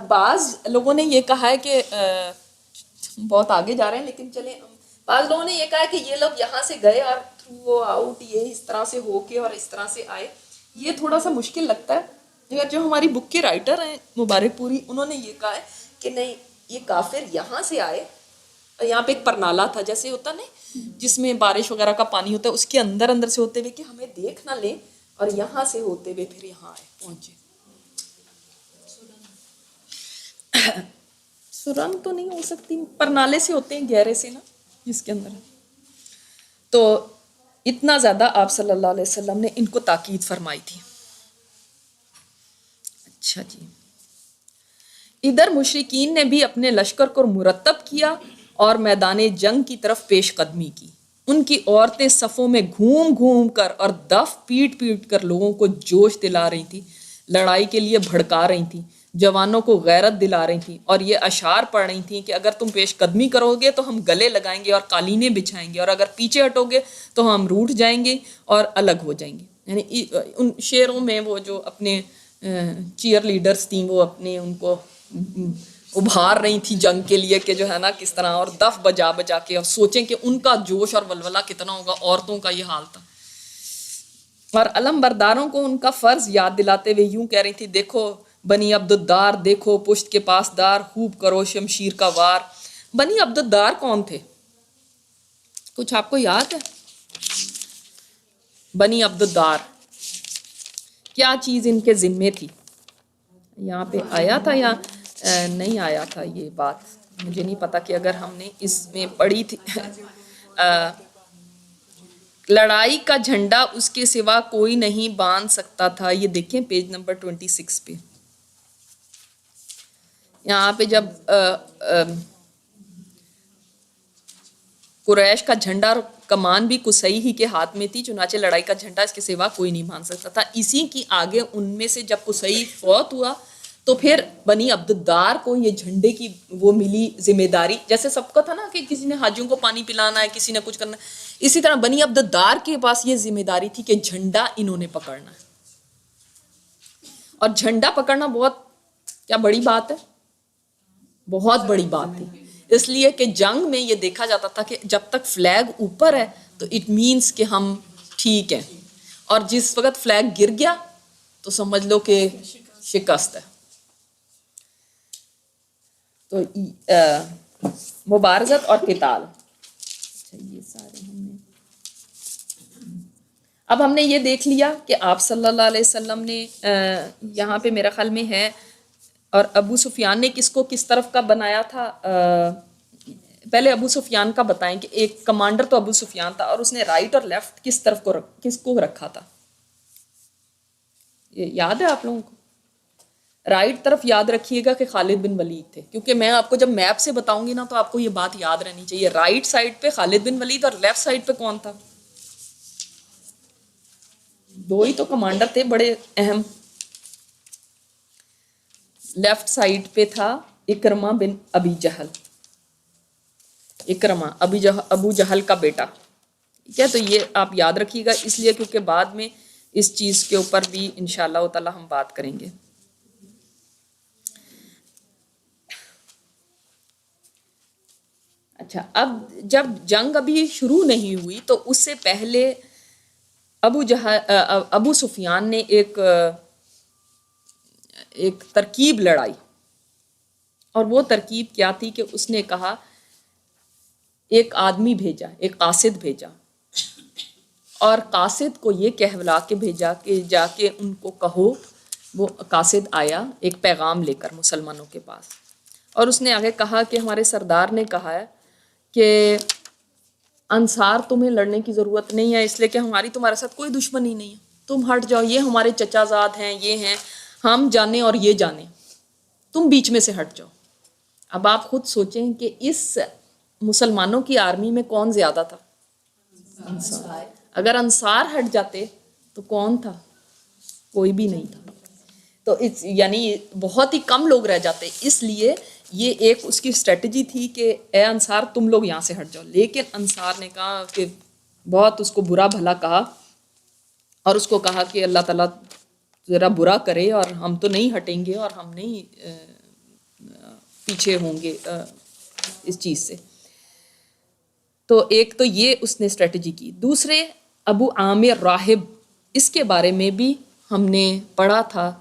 بعض لوگوں نے یہ کہا ہے کہ بہت آگے جا رہے ہیں لیکن چلیں، بعض لوگوں نے یہ کہا ہے کہ یہ لوگ یہاں سے گئے اور تھرو آؤٹ یہ اس طرح سے ہو کے اور اس طرح سے آئے. یہ تھوڑا سا مشکل لگتا ہے. مگر جو ہماری بک کے رائٹر ہیں مبارک پوری، انہوں نے یہ کہا ہے کہ نہیں، یہ کافر یہاں سے آئے، یہاں پہ ایک پرنالا تھا جیسے ہوتا نہیں جس میں بارش وغیرہ کا پانی ہوتا ہے، اس کے اندر سے ہوتے ہوئے کہ ہمیں دیکھ نہ لیں، اور یہاں سے ہوتے ہوئے پھر یہاں آئے پہنچے. سرنگ تو نہیں ہو سکتی، پرنالے سے ہوتے ہیں گہرے سے نا جس کے اندر. تو اتنا زیادہ آپ صلی اللہ علیہ وسلم نے ان کو تاکید فرمائی تھی. اچھا جی، ادھر مشرکین نے بھی اپنے لشکر کو مرتب کیا اور میدان جنگ کی طرف پیش قدمی کی. ان کی عورتیں صفوں میں گھوم گھوم کر اور دف پیٹ پیٹ کر لوگوں کو جوش دلا رہی تھیں، لڑائی کے لیے بھڑکا رہی تھیں، جوانوں کو غیرت دلا رہی تھیں، اور یہ اشعار پڑھ رہی تھیں کہ اگر تم پیش قدمی کرو گے تو ہم گلے لگائیں گے اور قالینیں بچھائیں گے، اور اگر پیچھے ہٹو گے تو ہم روٹھ جائیں گے اور الگ ہو جائیں گے. یعنی ان شعروں میں وہ جو اپنے چیئر لیڈرز تھیں وہ اپنے ان کو ابھار رہی تھی جنگ کے لیے کہ جو ہے نا کس طرح، اور دف بجا بجا کے. اور سوچیں کہ ان کا جوش اور ولولہ کتنا ہوگا، عورتوں کا یہ حال تھا. اور علم برداروں کو ان کا فرض یاد دلاتے ہوئے یوں کہہ رہی تھی، دیکھو بنی عبدالدار، دیکھو پشت کے پاس دار، خوب کرو شمشیر کا وار. بنی عبدالدار کون تھے؟ کچھ آپ کو یاد ہے؟ بنی عبدالدار کیا چیز ان کے ذمے تھی؟ یہاں پہ آیا تھا یا نہیں آیا تھا یہ بات؟ مجھے نہیں پتا کہ اگر ہم نے اس میں پڑھی تھی. لڑائی کا جھنڈا اس کے سوا کوئی نہیں باندھ سکتا تھا. یہ دیکھیں پیج نمبر 26 پہ. یہاں پہ جب قریش کا جھنڈا کمان بھی قصی ہی کے ہاتھ میں تھی، چنانچہ لڑائی کا جھنڈا اس کے سوا کوئی نہیں باندھ سکتا تھا. اسی کی آگے ان میں سے جب قصی فوت ہوا تو پھر بنی عبدالدار کو یہ جھنڈے کی وہ ملی ذمہ داری. جیسے سب کا تھا نا کہ کسی نے حاجیوں کو پانی پلانا ہے، کسی نے کچھ کرنا ہے، اسی طرح بنی عبدالدار کے پاس یہ ذمہ داری تھی کہ جھنڈا انہوں نے پکڑنا ہے. اور جھنڈا پکڑنا بہت کیا بڑی بات ہے؟ بہت بڑی بات تھی، اس لیے کہ جنگ میں یہ دیکھا جاتا تھا کہ جب تک فلیگ اوپر ہے تو اٹ مینس کہ ہم ٹھیک ہیں، اور جس وقت فلیگ گر گیا تو سمجھ لو کہ شکست ہے۔ تو مبارزت اور قتال، اچھا یہ سارے ہم نے، اب ہم نے یہ دیکھ لیا کہ آپ صلی اللہ علیہ وسلم نے یہاں پہ میرا خیال میں ہے، اور ابو سفیان نے کس کو کس طرف کا بنایا تھا، پہلے ابو سفیان کا بتائیں کہ ایک کمانڈر تو ابو سفیان تھا، اور اس نے رائٹ اور لیفٹ کس طرف کو کس کو رکھا تھا، یہ یاد ہے آپ لوگوں کو؟ رائٹ طرف یاد رکھیے گا کہ خالد بن ولید تھے، کیونکہ میں آپ کو جب میپ سے بتاؤں گی نا تو آپ کو یہ بات یاد رہنی چاہیے، رائٹ سائڈ پہ خالد بن ولید اور لیفٹ سائڈ پہ کون تھا؟ دو ہی تو کمانڈر تھے بڑے اہم۔ لیفٹ سائڈ پہ تھا اکرمہ بن ابی جہل، اکرمہ ابو جہل کا بیٹا، ٹھیک ہے؟ تو یہ آپ یاد رکھیے گا، اس لیے کیونکہ بعد میں اس چیز کے اوپر بھی انشاءاللہ تعالی ہم بات کریں گے۔ اچھا، اب جب جنگ ابھی شروع نہیں ہوئی تو اس سے پہلے ابو سفیان نے ایک ترکیب لڑائی، اور وہ ترکیب کیا تھی کہ اس نے کہا ایک آدمی بھیجا، ایک قاصد بھیجا، اور قاصد کو یہ کہلا کے بھیجا کہ جا کے ان کو کہو، وہ قاصد آیا ایک پیغام لے کر مسلمانوں کے پاس، اور اس نے آگے کہا کہ ہمارے سردار نے کہا ہے کہ انصار تمہیں لڑنے کی ضرورت نہیں ہے، اس لیے کہ ہماری تمہارے ساتھ کوئی دشمنی نہیں ہے، تم ہٹ جاؤ، یہ ہمارے چچا زاد ہیں، یہ ہیں، ہم جانے اور یہ جانے، تم بیچ میں سے ہٹ جاؤ۔ اب آپ خود سوچیں کہ اس مسلمانوں کی آرمی میں کون زیادہ تھا؟ انصار۔ اگر انصار ہٹ جاتے تو کون تھا؟ کوئی بھی نہیں تھا، تو یعنی بہت ہی کم لوگ رہ جاتے، اس لیے یہ ایک اس کی اسٹریٹجی تھی کہ اے انصار تم لوگ یہاں سے ہٹ جاؤ، لیکن انصار نے کہا کہ بہت اس کو برا بھلا کہا، اور اس کو کہا کہ اللہ تعالیٰ ذرا برا کرے اور ہم تو نہیں ہٹیں گے اور ہم نہیں پیچھے ہوں گے اس چیز سے۔ تو ایک تو یہ اس نے اسٹریٹجی کی۔ دوسرے ابو عامر راہب، اس کے بارے میں بھی ہم نے پڑھا تھا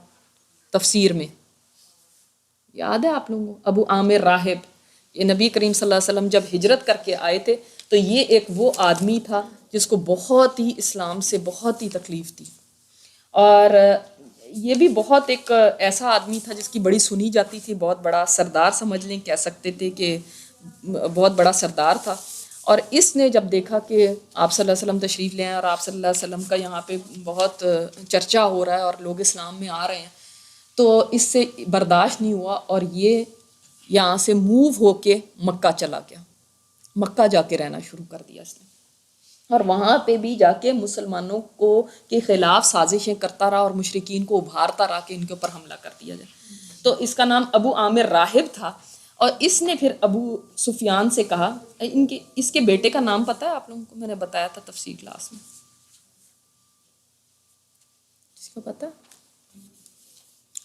تفسیر میں، یاد ہے آپ لوگوں کو؟ ابو عامر راہب، یہ نبی کریم صلی اللہ علیہ وسلم جب ہجرت کر کے آئے تھے تو یہ ایک وہ آدمی تھا جس کو بہت ہی اسلام سے بہت ہی تکلیف تھی، اور یہ بھی بہت ایک ایسا آدمی تھا جس کی بڑی سنی جاتی تھی، بہت بڑا سردار سمجھ لیں، کہہ سکتے تھے کہ بہت بڑا سردار تھا۔ اور اس نے جب دیکھا کہ آپ صلی اللہ علیہ وسلم تشریف لے آئے اور آپ صلی اللہ علیہ وسلم کا یہاں پہ بہت چرچا ہو رہا ہے اور لوگ اسلام میں آ رہے ہیں، تو اس سے برداشت نہیں ہوا، اور یہ یہاں سے موو ہو کے مکہ چلا گیا، مکہ جا کے رہنا شروع کر دیا اس نے، اور وہاں پہ بھی جا کے مسلمانوں کو کے خلاف سازشیں کرتا رہا اور مشرکین کو ابھارتا رہا کہ ان کے اوپر حملہ کر دیا جائے۔ تو اس کا نام ابو عامر راہب تھا، اور اس نے پھر ابو سفیان سے کہا، اس کے بیٹے کا نام پتہ ہے آپ لوگوں کو؟ میں نے بتایا تھا تفسیر کلاس میں، کسی کو پتہ؟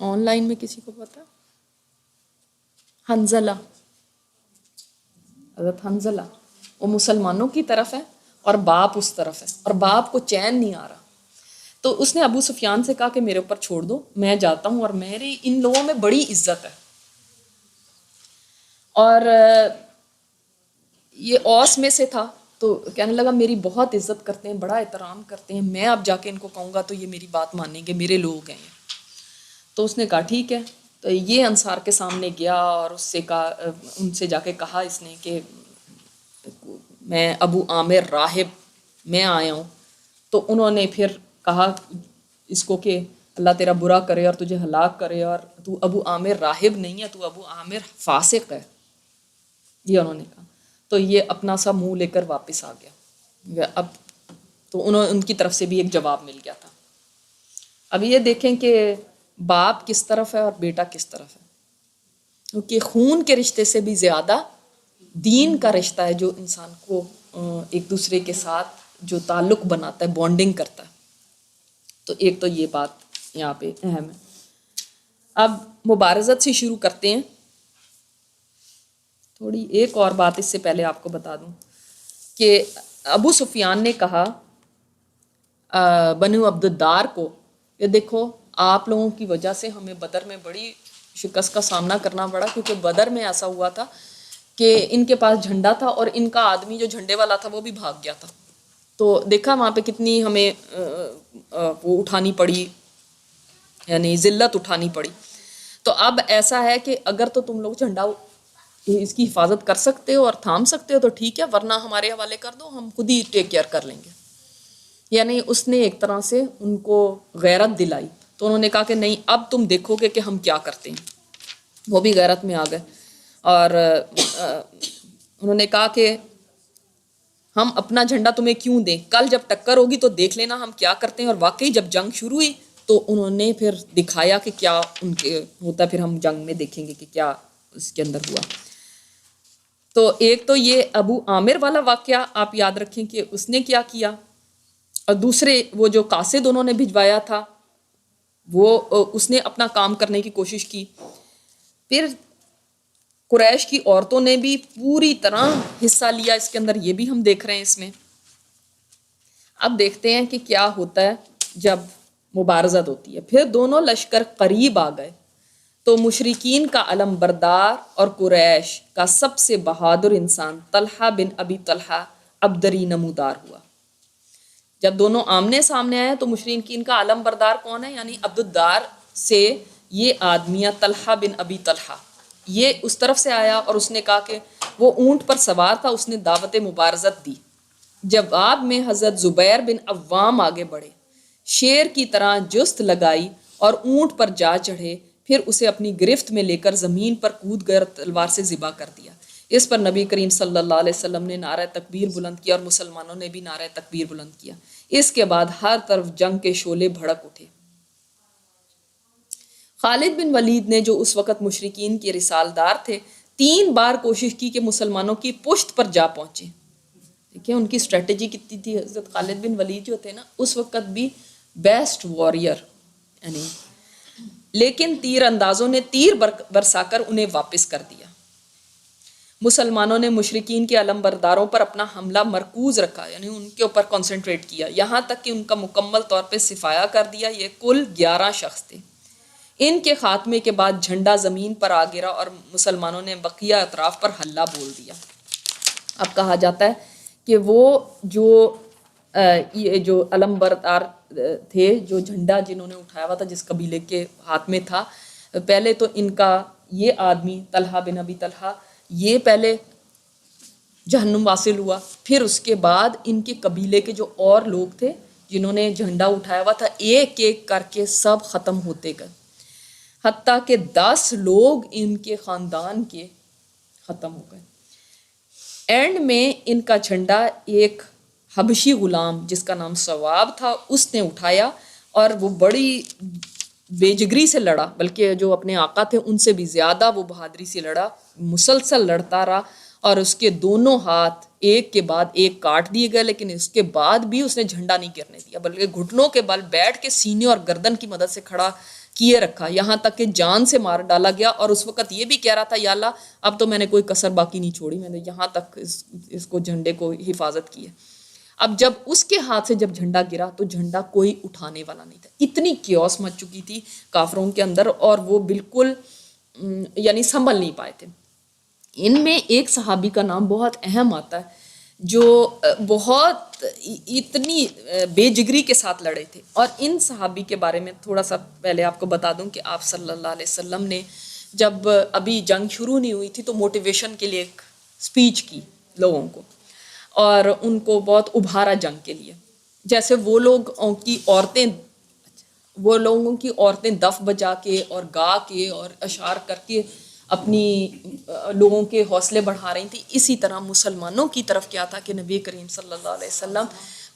آن لائن میں کسی کو پتہ؟ حنزلہ، حضرت حنزلہ، وہ مسلمانوں کی طرف ہے اور باپ اس طرف ہے، اور باپ کو چین نہیں آ رہا، تو اس نے ابو سفیان سے کہا کہ میرے اوپر چھوڑ دو، میں جاتا ہوں، اور میری ان لوگوں میں بڑی عزت ہے، اور یہ اوس میں سے تھا، تو کہنے لگا میری بہت عزت کرتے ہیں، بڑا احترام کرتے ہیں، میں اب جا کے ان کو کہوں گا تو یہ میری بات مانیں گے، میرے لوگ ہیں یہ۔ تو اس نے کہا ٹھیک ہے، تو یہ انصار کے سامنے گیا اور اس سے کہا، ان سے جا کے کہا اس نے کہ میں ابو عامر راہب میں آیا ہوں، تو انہوں نے پھر کہا اس کو کہ اللہ تیرا برا کرے اور تجھے ہلاک کرے، اور تو ابو عامر راہب نہیں ہے، تو ابو عامر فاسق ہے، یہ انہوں نے کہا۔ تو یہ اپنا سا منہ لے کر واپس آ گیا، اب تو ان کی طرف سے بھی ایک جواب مل گیا تھا۔ اب یہ دیکھیں کہ باپ کس طرف ہے اور بیٹا کس طرف ہے، کیونکہ خون کے رشتے سے بھی زیادہ دین کا رشتہ ہے جو انسان کو ایک دوسرے کے ساتھ جو تعلق بناتا ہے، بانڈنگ کرتا ہے۔ تو ایک تو یہ بات یہاں پہ اہم ہے۔ اب مبارزت سے شروع کرتے ہیں. تھوڑی ایک اور بات اس سے پہلے آپ کو بتا دوں کہ ابو سفیان نے کہا بنو عبد الدار کو کہ دیکھو آپ لوگوں کی وجہ سے ہمیں بدر میں بڑی شکست کا سامنا کرنا پڑا، کیونکہ بدر میں ایسا ہوا تھا کہ ان کے پاس جھنڈا تھا اور ان کا آدمی جو جھنڈے والا تھا وہ بھی بھاگ گیا تھا. تو دیکھا وہاں پہ کتنی ہمیں وہ اٹھانی پڑی، یعنی ذلت اٹھانی پڑی. تو اب ایسا ہے کہ اگر تو تم لوگ جھنڈا اس کی حفاظت کر سکتے ہو اور تھام سکتے ہو تو ٹھیک ہے، ورنہ ہمارے حوالے کر دو، ہم خود ہی ٹیک کیئر کر لیں گے. یعنی اس نے ایک طرح سے ان کو غیرت دلائی. تو انہوں نے کہا کہ نہیں، اب تم دیکھو گے کہ ہم کیا کرتے ہیں. وہ بھی غیرت میں آ گئے اور انہوں نے کہا کہ ہم اپنا جھنڈا تمہیں کیوں دیں، کل جب ٹکر ہوگی تو دیکھ لینا ہم کیا کرتے ہیں. اور واقعی جب جنگ شروع ہوئی تو انہوں نے پھر دکھایا کہ کیا ان کے ہوتا. پھر ہم جنگ میں دیکھیں گے کہ کیا اس کے اندر ہوا. تو ایک تو یہ ابو عامر والا واقعہ آپ یاد رکھیں کہ اس نے کیا کیا، اور دوسرے وہ جو قاصد انہوں نے بھجوایا تھا وہ اس نے اپنا کام کرنے کی کوشش کی. پھر قریش کی عورتوں نے بھی پوری طرح حصہ لیا اس کے اندر، یہ بھی ہم دیکھ رہے ہیں اس میں. اب دیکھتے ہیں کہ کیا ہوتا ہے جب مبارزت ہوتی ہے. پھر دونوں لشکر قریب آ گئے تو مشرکین کا علم بردار اور قریش کا سب سے بہادر انسان طلحہ بن ابی طلحہ عبدری نمودار ہوا. جب دونوں آمنے سامنے آئے تو مشرکین کا علم بردار کون ہے، یعنی عبد الدار سے یہ آدمیہ طلحہ بن ابی طلحہ، یہ اس طرف سے آیا اور اس نے کہا کہ وہ اونٹ پر سوار تھا، اس نے دعوت مبارزت دی. جواب میں حضرت زبیر بن عوام آگے بڑھے، شیر کی طرح جست لگائی اور اونٹ پر جا چڑھے. پھر اسے اپنی گرفت میں لے کر زمین پر کود گئے اور تلوار سے ذبح کر دیا. اس پر نبی کریم صلی اللہ علیہ وسلم نے نعرہ تکبیر بلند کیا اور مسلمانوں نے بھی نعرہ تکبیر بلند کیا. اس کے بعد ہر طرف جنگ کے شعلے بھڑک اٹھے. خالد بن ولید نے جو اس وقت مشرکین کے رسالدار تھے 3 بار کوشش کی کہ مسلمانوں کی پشت پر جا پہنچے. دیکھیں ان کی اسٹریٹجی کتنی تھی. حضرت خالد بن ولید جو تھے نا اس وقت بھی بیسٹ واریر، یعنی لیکن تیر اندازوں نے تیر برسا کر انہیں واپس کر دیا. مسلمانوں نے مشرکین کے علم برداروں پر اپنا حملہ مرکوز رکھا، یعنی ان کے اوپر کنسنٹریٹ کیا، یہاں تک کہ ان کا مکمل طور پہ صفایا کر دیا. یہ کل 11 شخص تھے. ان کے خاتمے کے بعد جھنڈا زمین پر آ گرا اور مسلمانوں نے بقیہ اطراف پر حلہ بول دیا. اب کہا جاتا ہے کہ وہ یہ جو علم بردار تھے، جو جھنڈا جنہوں نے اٹھایا ہوا تھا جس قبیلے کے ہاتھ میں تھا، پہلے تو ان کا یہ آدمی طلحہ بن ابی طلحہ یہ پہلے جہنم واصل ہوا. پھر اس کے بعد ان کے قبیلے کے جو اور لوگ تھے جنہوں نے جھنڈا اٹھایا ہوا تھا ایک ایک کر کے سب ختم ہوتے گئے، حتیٰ کہ 10 لوگ ان کے خاندان کے ختم ہو گئے. اینڈ میں ان کا جھنڈا ایک حبشی غلام جس کا نام ثواب تھا اس نے اٹھایا، اور وہ بڑی بے جگری سے لڑا، بلکہ جو اپنے آقا تھے ان سے بھی زیادہ وہ بہادری سے لڑا، مسلسل لڑتا رہا. اور اس کے دونوں ہاتھ ایک کے بعد ایک کاٹ دیے گئے، لیکن اس کے بعد بھی اس نے جھنڈا نہیں گرنے دیا، بلکہ گھٹنوں کے بل بیٹھ کے سینے اور گردن کی مدد سے کھڑا کیے رکھا، یہاں تک کہ جان سے مار ڈالا گیا. اور اس وقت یہ بھی کہہ رہا تھا یا اللہ اب تو میں نے کوئی کسر باقی نہیں چھوڑی، میں نے یہاں تک اس کو جھنڈے کو حفاظت کی ہے. اب جب اس کے ہاتھ سے جب جھنڈا گرا تو جھنڈا کوئی اٹھانے والا نہیں تھا. اتنی کیوس مچ چکی تھی کافروں کے اندر اور وہ بالکل یعنی سنبھل نہیں پائے تھے. ان میں ایک صحابی کا نام بہت اہم آتا ہے جو بہت اتنی بے جگری کے ساتھ لڑے تھے. اور ان صحابی کے بارے میں تھوڑا سا پہلے آپ کو بتا دوں کہ آپ صلی اللہ علیہ وسلم نے جب ابھی جنگ شروع نہیں ہوئی تھی تو موٹیویشن کے لیے ایک اسپیچ کی لوگوں کو، اور ان کو بہت ابھارا جنگ کے لیے. جیسے وہ لوگوں کی عورتیں دف بجا کے اور گا کے اور اشعار کر کے اپنی لوگوں کے حوصلے بڑھا رہی تھی، اسی طرح مسلمانوں کی طرف کیا تھا کہ نبی کریم صلی اللہ علیہ وسلم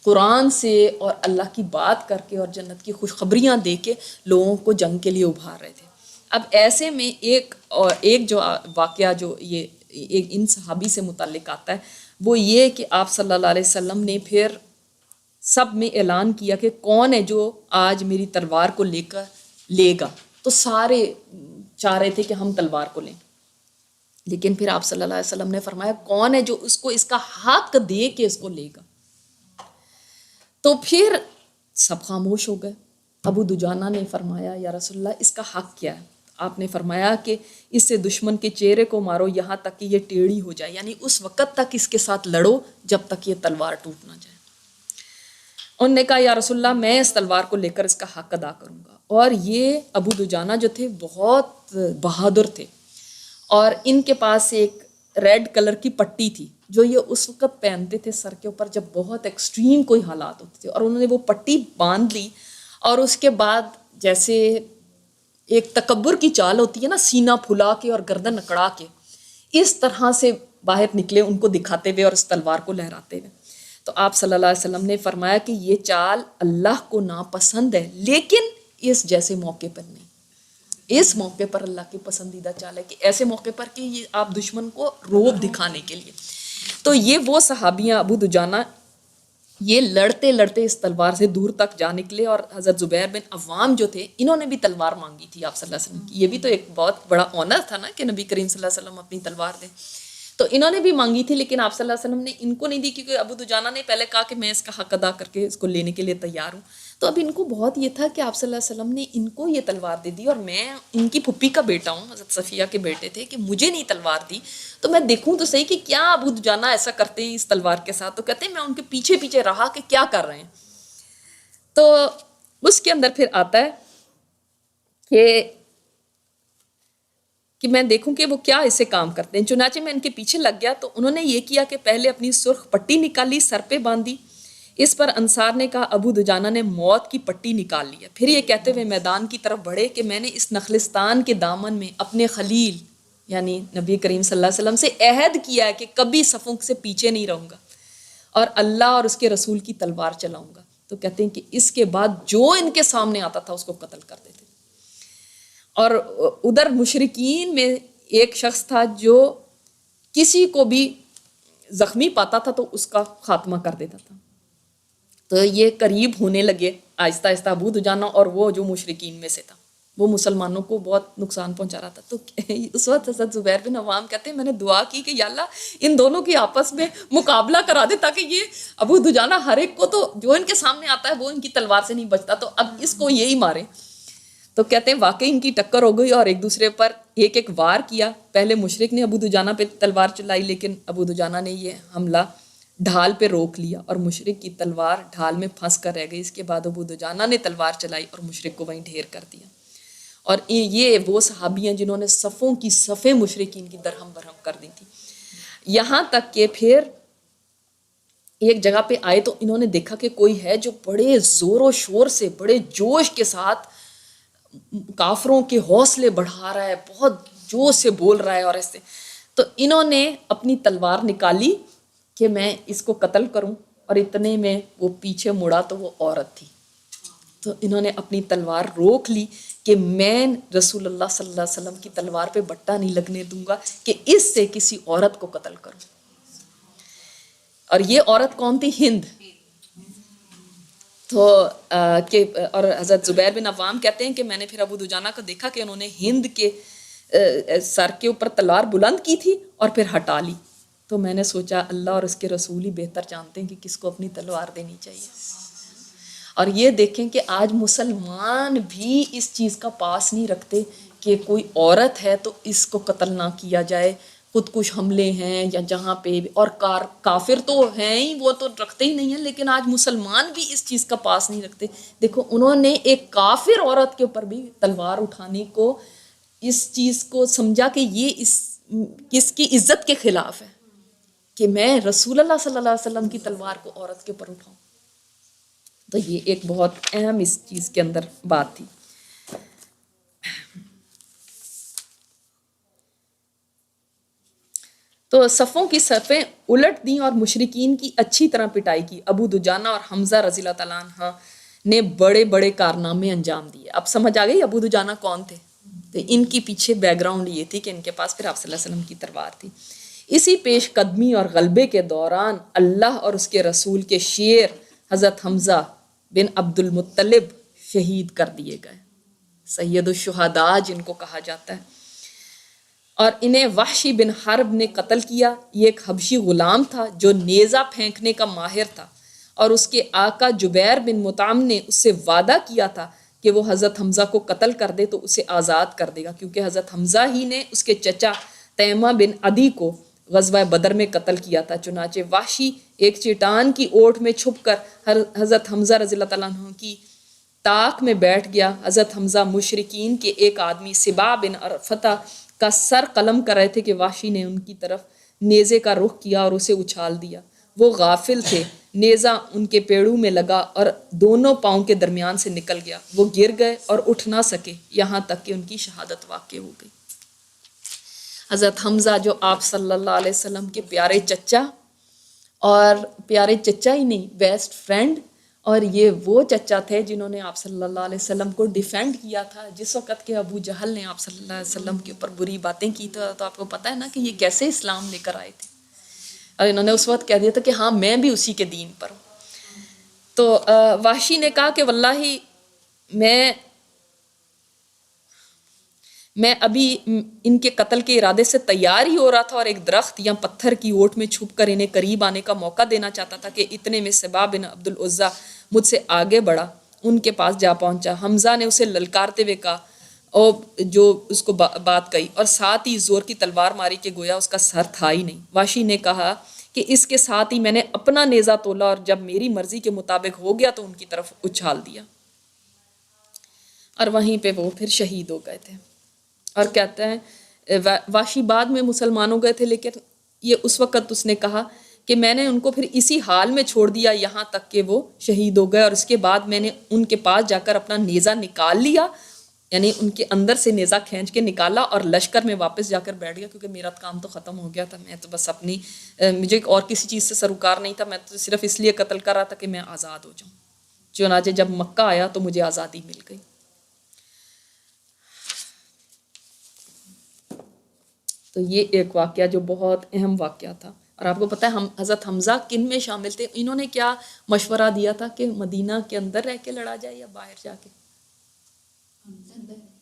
قرآن سے اور اللہ کی بات کر کے اور جنت کی خوشخبریاں دے کے لوگوں کو جنگ کے لیے ابھار رہے تھے. اب ایسے میں ایک جو واقعہ جو یہ ایک ان صحابی سے متعلق آتا ہے وہ یہ کہ آپ صلی اللہ علیہ وسلم نے پھر سب میں اعلان کیا کہ کون ہے جو آج میری تلوار کو لے گا. تو سارے چاہ رہے تھے کہ ہم تلوار کو لیں، لیکن پھر آپ صلی اللہ علیہ وسلم نے فرمایا کون ہے جو اس کو اس کا حق دے کے اس کو لے گا؟ تو پھر سب خاموش ہو گئے. ابو دجانہ نے فرمایا یا رسول اللہ اس کا حق کیا ہے؟ آپ نے فرمایا کہ اس سے دشمن کے چہرے کو مارو یہاں تک کہ یہ ٹیڑھی ہو جائے، یعنی اس وقت تک اس کے ساتھ لڑو جب تک یہ تلوار ٹوٹ نہ جائے. انہوں نے کہا یا رسول اللہ میں اس تلوار کو لے کر اس کا حق ادا کروں گا. اور یہ ابو دجانہ جو تھے بہت بہادر تھے، اور ان کے پاس ایک ریڈ کلر کی پٹی تھی جو یہ اس وقت پہنتے تھے سر کے اوپر جب بہت ایکسٹریم کوئی حالات ہوتے تھے، اور انہوں نے وہ پٹی باندھ لی، اور اس کے بعد جیسے ایک تکبر کی چال ہوتی ہے نا، سینہ پھلا کے اور گردن اکڑا کے اس طرح سے باہر نکلے ان کو دکھاتے ہوئے اور اس تلوار کو لہراتے ہوئے. تو آپ صلی اللہ علیہ وسلم نے فرمایا کہ یہ چال اللہ کو ناپسند ہے، لیکن اس جیسے موقع پر نہیں. اس موقع پر اللہ کی پسندیدہ چال ہے کہ ایسے موقع پر کہ یہ آپ دشمن کو روب دکھانے کے لیے. تو یہ وہ صحابیاں ابو دجانہ یہ لڑتے لڑتے اس تلوار سے دور تک جا نکلے، اور حضرت زبیر بن عوام جو تھے انہوں نے بھی تلوار مانگی تھی آپ صلی اللہ علیہ وسلم کی. یہ بھی تو ایک بہت بڑا آنر تھا نا کہ نبی کریم صلی اللہ علیہ وسلم اپنی تلوار دیں. تو انہوں نے بھی مانگی تھی، لیکن آپ صلی اللہ علیہ وسلم نے ان کو نہیں دی، کیونکہ ابو دجانہ نے پہلے کہا کہ میں اس کا حق ادا کر کے اس کو لینے کے لیے تیار ہوں. تو اب ان کو بہت یہ تھا کہ آپ صلی اللہ علیہ وسلم نے ان کو یہ تلوار دے دی، اور میں ان کی پھپھی کا بیٹا ہوں، حضرت صفیہ کے بیٹے تھے، کہ مجھے نہیں تلوار دی تو میں دیکھوں تو صحیح کہ کیا ابو دجانہ ایسا کرتے ہیں اس تلوار کے ساتھ. تو کہتے ہیں میں ان کے پیچھے پیچھے رہا کہ کیا کر رہے ہیں. تو اس کے اندر پھر آتا ہے کہ میں دیکھوں کہ وہ کیا اسے کام کرتے ہیں. چنانچہ میں ان کے پیچھے لگ گیا تو انہوں نے یہ کیا کہ پہلے اپنی سرخ پٹی نکالی، سر پہ باندھی. اس پر انصار نے کہا ابو دجانہ نے موت کی پٹی نکال لیا. پھر یہ کہتے ہوئے میدان کی طرف بڑھے کہ میں نے اس نخلستان کے دامن میں اپنے خلیل یعنی نبی کریم صلی اللہ علیہ وسلم سے عہد کیا ہے کہ کبھی صفوں سے پیچھے نہیں رہوں گا اور اللہ اور اس کے رسول کی تلوار چلاؤں گا. تو کہتے ہیں کہ اس کے بعد جو ان کے سامنے آتا تھا اس کو قتل کر دیتے. اور ادھر مشرکین میں ایک شخص تھا جو کسی کو بھی زخمی پاتا تھا تو اس کا خاتمہ کر دیتا تھا. تو یہ قریب ہونے لگے آہستہ آہستہ ابو دجانہ اور وہ جو مشرکین میں سے تھا، وہ مسلمانوں کو بہت نقصان پہنچا رہا تھا. تو اس وقت حضرت زبیر بن عوام کہتے ہیں میں نے دعا کی کہ یا اللہ ان دونوں کی آپس میں مقابلہ کرا دے تاکہ یہ ابو دجانہ ہر ایک کو تو جو ان کے سامنے آتا ہے وہ ان کی تلوار سے نہیں بچتا، تو اب اس کو یہی مارے. تو کہتے ہیں واقعی ان کی ٹکر ہو گئی اور ایک دوسرے پر ایک ایک وار کیا. پہلے مشرک نے ابو دجانہ پہ تلوار چلائی، لیکن ابو دجانہ نے یہ حملہ ڈھال پہ روک لیا اور مشرک کی تلوار ڈھال میں پھنس کر رہ گئی. اس کے بعد ابو دجانہ نے تلوار چلائی اور مشرک کو وہیں ڈھیر کر دیا. اور یہ وہ صحابیاں جنہوں نے صفوں کی صفیں مشرکین کی درہم برہم کر دی تھی. یہاں تک کہ پھر ایک جگہ پہ آئے تو انہوں نے دیکھا کہ کوئی ہے جو بڑے زور و شور سے بڑے جوش کے ساتھ کافروں کے حوصلے بڑھا رہا ہے، بہت جوش سے بول رہا ہے. اور ایسے تو انہوں نے اپنی تلوار نکالی کہ میں اس کو قتل کروں، اور اتنے میں وہ پیچھے مڑا تو وہ عورت تھی. تو انہوں نے اپنی تلوار روک لی کہ میں رسول اللہ صلی اللہ علیہ وسلم کی تلوار پہ بٹا نہیں لگنے دوں گا کہ اس سے کسی عورت کو قتل کروں. اور یہ عورت کون تھی؟ ہند. تو اور حضرت زبیر بن عوام کہتے ہیں کہ میں نے پھر ابو دجانہ کو دیکھا کہ انہوں نے ہند کے سر کے اوپر تلوار بلند کی تھی اور پھر ہٹا لی. تو میں نے سوچا اللہ اور اس کے رسول ہی بہتر جانتے ہیں کہ کس کو اپنی تلوار دینی چاہیے. اور یہ دیکھیں کہ آج مسلمان بھی اس چیز کا پاس نہیں رکھتے کہ کوئی عورت ہے تو اس کو قتل نہ کیا جائے. خود کش حملے ہیں یا جہاں پہ بھی، اور کافر تو ہیں ہی، وہ تو رکھتے ہی نہیں ہیں، لیکن آج مسلمان بھی اس چیز کا پاس نہیں رکھتے. دیکھو انہوں نے ایک کافر عورت کے اوپر بھی تلوار اٹھانے کو اس چیز کو سمجھا کہ یہ اس کی عزت کے خلاف ہے کہ میں رسول اللہ صلی اللہ علیہ وسلم کی تلوار کو عورت کے اوپر اٹھاؤں. تو یہ ایک بہت اہم اس چیز کے اندر بات تھی. تو صفوں کی صفیں الٹ دیں اور مشرکین کی اچھی طرح پٹائی کی. ابو دجانہ اور حمزہ رضی اللہ تعالیٰ عنہ نے بڑے بڑے کارنامے انجام دیے. اب سمجھ آ گئی ابو دجانہ کون تھے؟ تو ان کی پیچھے بیک گراؤنڈ یہ تھی کہ ان کے پاس پھر آپ صلی اللہ علیہ وسلم کی تلوار تھی. اسی پیش قدمی اور غلبے کے دوران اللہ اور اس کے رسول کے شیر حضرت حمزہ بن عبد المطلب شہید کر دیے گئے. سید الشہداء جن کو کہا جاتا ہے، اور انہیں وحشی بن حرب نے قتل کیا۔ یہ ایک حبشی غلام تھا جو نیزہ پھینکنے کا ماہر تھا، اور اس کے آقا جبیر بن مطعم نے اس سے وعدہ کیا تھا کہ وہ حضرت حمزہ کو قتل کر دے تو اسے آزاد کر دے گا، کیونکہ حضرت حمزہ ہی نے اس کے چچا تیمہ بن عدی کو غزوہ بدر میں قتل کیا تھا۔ چنانچہ وحشی ایک چٹان کی اوٹ میں چھپ کر حضرت حمزہ رضی اللہ تعالیٰ عنہ کی طاق میں بیٹھ گیا۔ حضرت حمزہ مشرکین کے ایک آدمی سبا بن ارفتہ کا سر قلم کر رہے تھے کہ وحشی نے ان کی طرف نیزے کا رخ کیا اور اسے اچھال دیا۔ وہ غافل تھے، نیزہ ان کے پیڑوں میں لگا اور دونوں پاؤں کے درمیان سے نکل گیا۔ وہ گر گئے اور اٹھ نہ سکے، یہاں تک کہ ان کی شہادت واقع ہو گئی۔ حضرت حمزہ جو آپ صلی اللہ علیہ وسلم کے پیارے چچا، اور پیارے چچا ہی نہیں، بیسٹ فرینڈ، اور یہ وہ چچا تھے جنہوں نے آپ صلی اللہ علیہ وسلم کو ڈیفینڈ کیا تھا جس وقت کہ ابو جہل نے آپ صلی اللہ علیہ وسلم کے اوپر بری باتیں کی تھا۔ تو آپ کو پتہ ہے نا کہ یہ کیسے اسلام لے کر آئے تھے، اور انہوں نے اس وقت کہہ دیا تھا کہ ہاں میں بھی اسی کے دین پر ہوں۔ تو وحشی نے کہا کہ واللہ میں ابھی ان کے قتل کے ارادے سے تیار ہی ہو رہا تھا، اور ایک درخت یا پتھر کی اوٹ میں چھپ کر انہیں قریب آنے کا موقع دینا چاہتا تھا کہ اتنے میں سبا بن عبد العزیٰ مجھ سے آگے بڑھا، ان کے پاس جا پہنچا۔ حمزہ نے اسے للکارتے ہوئے کہا، اور جو اس کو بات کہی، اور ساتھ ہی زور کی تلوار ماری کہ گویا اس کا سر تھا ہی نہیں۔ وحشی نے کہا کہ اس کے ساتھ ہی میں نے اپنا نیزہ تولا، اور جب میری مرضی کے مطابق ہو گیا تو ان کی طرف اچھال دیا، اور وہیں پہ وہ پھر شہید ہو گئے تھے۔ اور کہتے ہیں وحشی بعد میں مسلمان ہو گئے تھے، لیکن یہ اس وقت اس نے کہا کہ میں نے ان کو پھر اسی حال میں چھوڑ دیا یہاں تک کہ وہ شہید ہو گئے، اور اس کے بعد میں نے ان کے پاس جا کر اپنا نیزہ نکال لیا، یعنی ان کے اندر سے نیزہ کھینچ کے نکالا اور لشکر میں واپس جا کر بیٹھ گیا، کیونکہ میرا کام تو ختم ہو گیا تھا۔ میں تو بس اپنی مجھے اور کسی چیز سے سروکار نہیں تھا، میں تو صرف اس لیے قتل کر رہا تھا کہ میں آزاد ہو جاؤں۔ چنانچہ جب مکہ آیا تو مجھے آزادی مل گئی۔ تو یہ ایک واقعہ جو بہت اہم واقعہ تھا۔ اور آپ کو پتہ ہے حضرت حمزہ کن میں شامل تھے؟ انہوں نے کیا مشورہ دیا تھا کہ مدینہ کے اندر رہ کے لڑا جائے یا باہر جا کے؟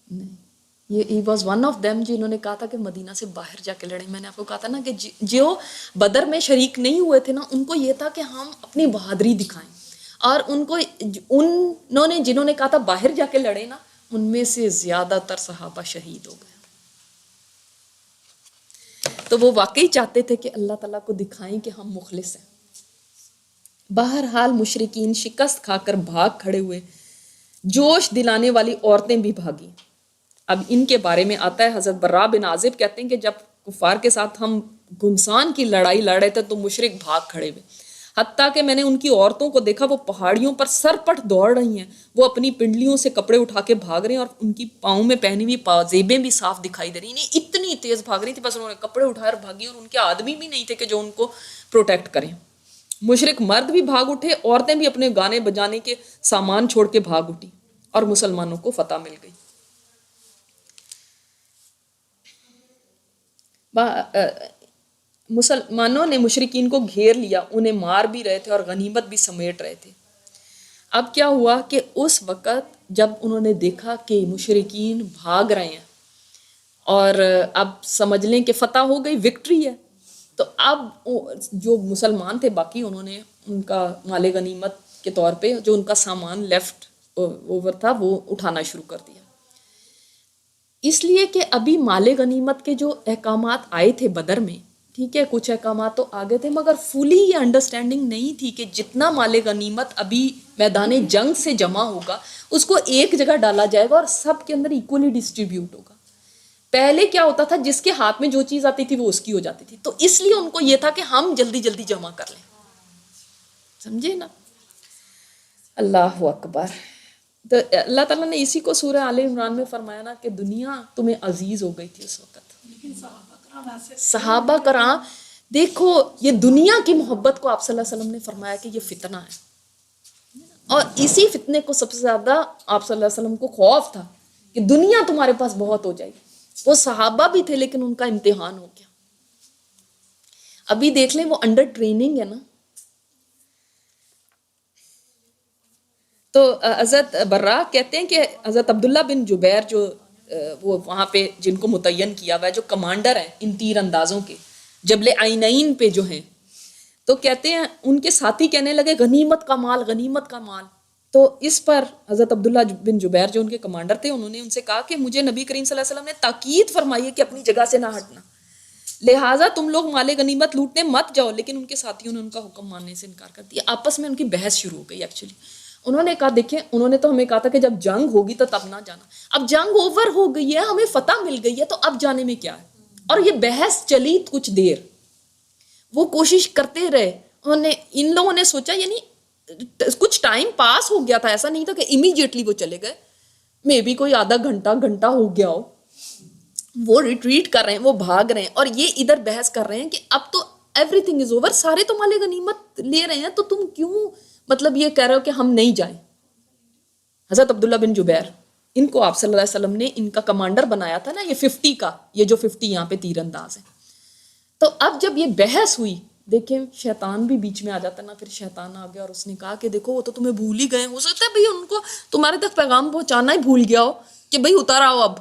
نہیں، یہ he was one of them جنہوں نے کہا تھا کہ مدینہ سے باہر جا کے لڑیں۔ میں نے آپ کو کہا تھا نا کہ جو بدر میں شریک نہیں ہوئے تھے نا، ان کو یہ تھا کہ ہم اپنی بہادری دکھائیں، اور انہوں نے جنہوں نے کہا تھا باہر جا کے لڑیں نا، ان میں سے زیادہ تر صحابہ شہید ہو گئے۔ تو وہ واقعی چاہتے تھے کہ اللہ تعالیٰ کو دکھائیں کہ ہم مخلص ہیں۔ بہرحال مشرکین شکست کھا کر بھاگ کھڑے ہوئے، جوش دلانے والی عورتیں بھی بھاگی۔ اب ان کے بارے میں آتا ہے، حضرت برا بن عازب کہتے ہیں کہ جب کفار کے ساتھ ہم گھمسان کی لڑائی لڑ رہے تھے تو مشرک بھاگ کھڑے ہوئے، حتیٰ کہ میں نے ان کی عورتوں کو دیکھا وہ پہاڑیوں پر سر پٹ دوڑ رہی ہیں، وہ اپنی پنڈلیوں سے کپڑے اٹھا کے بھاگ رہے ہیں، اور ان کی پاؤں میں پہنی ہوئی پازیبیں بھی صاف دکھائی دے رہی ہیں، اتنی تیز بھاگ رہی تھی، بس انہوں نے کپڑے اٹھا کر بھاگی، اور ان کے آدمی بھی نہیں تھے کہ جو ان کو پروٹیکٹ کریں۔ مشرک مرد بھی بھاگ اٹھے، عورتیں بھی اپنے گانے بجانے کے سامان چھوڑ کے بھاگ اٹھی، اور مسلمانوں کو فتح مل گئی۔ مسلمانوں نے مشرکین کو گھیر لیا، انہیں مار بھی رہے تھے اور غنیمت بھی سمیٹ رہے تھے۔ اب کیا ہوا کہ اس وقت جب انہوں نے دیکھا کہ مشرکین بھاگ رہے ہیں اور اب سمجھ لیں کہ فتح ہو گئی، وکٹری ہے، تو اب جو مسلمان تھے باقی، انہوں نے ان کا مال غنیمت کے طور پہ جو ان کا سامان لیفٹ اوور تھا وہ اٹھانا شروع کر دیا، اس لیے کہ ابھی مال غنیمت کے جو احکامات آئے تھے بدر میں، ٹھیک ہے، کچھ احکامات تو آگے تھے، مگر فلی یہ انڈرسٹینڈنگ نہیں تھی کہ جتنا مال غنیمت ابھی میدان جنگ سے جمع ہوگا اس کو ایک جگہ ڈالا جائے گا اور سب کے اندر ایکولی ڈسٹریبیوٹ ہوگا۔ پہلے کیا ہوتا تھا، جس کے ہاتھ میں جو چیز آتی تھی وہ اس کی ہو جاتی تھی، تو اس لیے ان کو یہ تھا کہ ہم جلدی جلدی جمع کر لیں، سمجھے نا؟ اللہ اکبر۔ تو اللہ تعالیٰ نے اسی کو سورہ آل عمران میں فرمایا نا کہ دنیا تمہیں عزیز ہو گئی تھی اس وقت۔ صحابہ کرام دیکھو، یہ دنیا کی محبت کو آپ صلی اللہ علیہ وسلم نے فرمایا کہ یہ فتنہ ہے، اور اسی فتنے کو سب سے زیادہ آپ صلی اللہ علیہ وسلم کو خوف تھا کہ دنیا تمہارے پاس بہت ہو جائے گی۔ وہ صحابہ بھی تھے لیکن ان کا امتحان ہو گیا۔ ابھی دیکھ لیں وہ انڈر ٹریننگ ہے نا، تو حضرت برا کہتے ہیں کہ حضرت عبداللہ بن جبیر جو وہ وہاں پہ جن کو متعین کیا ہوا ہے، جو کمانڈر ہیں ان تیر اندازوں کے جبل عینین پہ جو ہیں، تو کہتے ہیں ان کے ساتھی کہنے لگے غنیمت کا مال، غنیمت کا مال. تو اس پر حضرت عبداللہ بن جبیر جو ان کے کمانڈر تھے، انہوں نے ان سے کہا کہ مجھے نبی کریم صلی اللہ علیہ وسلم نے تاکید فرمائی ہے کہ اپنی جگہ سے نہ ہٹنا، لہٰذا تم لوگ مال غنیمت لوٹنے مت جاؤ. لیکن ان کے ساتھیوں نے ان کا حکم ماننے سے انکار کر دیا. آپس میں ان کی بحث شروع ہو گئی. ایکچولی انہوں نے کہا دیکھیں، انہوں نے تو ہمیں کہا تھا کہ جب جنگ ہوگی تو تب نہ جانا. اب جنگ اوور ہو گئی ہے، ہمیں فتح مل گئی ہے، تو اب جانے میں کیا ہے. اور یہ بحث چلی کچھ دیر، وہ کوشش کرتے رہے. ان لوگوں نے سوچا، یعنی کچھ ٹائم پاس ہو گیا تھا، ایسا نہیں تھا کہ امیڈیٹلی وہ چلے گئے. مے بی کوئی آدھا گھنٹہ ہو گیا ہو. وہ ریٹریٹ کر رہے ہیں، وہ بھاگ رہے ہیں، اور یہ ادھر بحث کر رہے ہیں کہ اب تو ایوری تھنگ از اوور، سارے تو مال غنیمت لے رہے ہیں، تو تم کیوں مطلب یہ کہہ رہے ہو کہ ہم نہیں جائیں. حضرت عبداللہ بن جبیر، ان کو آپ صلی اللہ علیہ وسلم نے ان کا کمانڈر بنایا تھا نا، یہ 50 کا، یہ جو 50 یہاں پہ تیر انداز ہے. تو اب جب یہ بحث ہوئی، دیکھیں شیطان بھی بیچ میں آ جاتا نا. پھر شیطان آ گیا اور اس نے کہا کہ دیکھو وہ تو تمہیں بھول ہی گئے. ہو سکتا ہے بھئی ان کو تمہارے تک پیغام پہنچانا ہی بھول گیا ہو کہ بھئی اتر آؤ اب،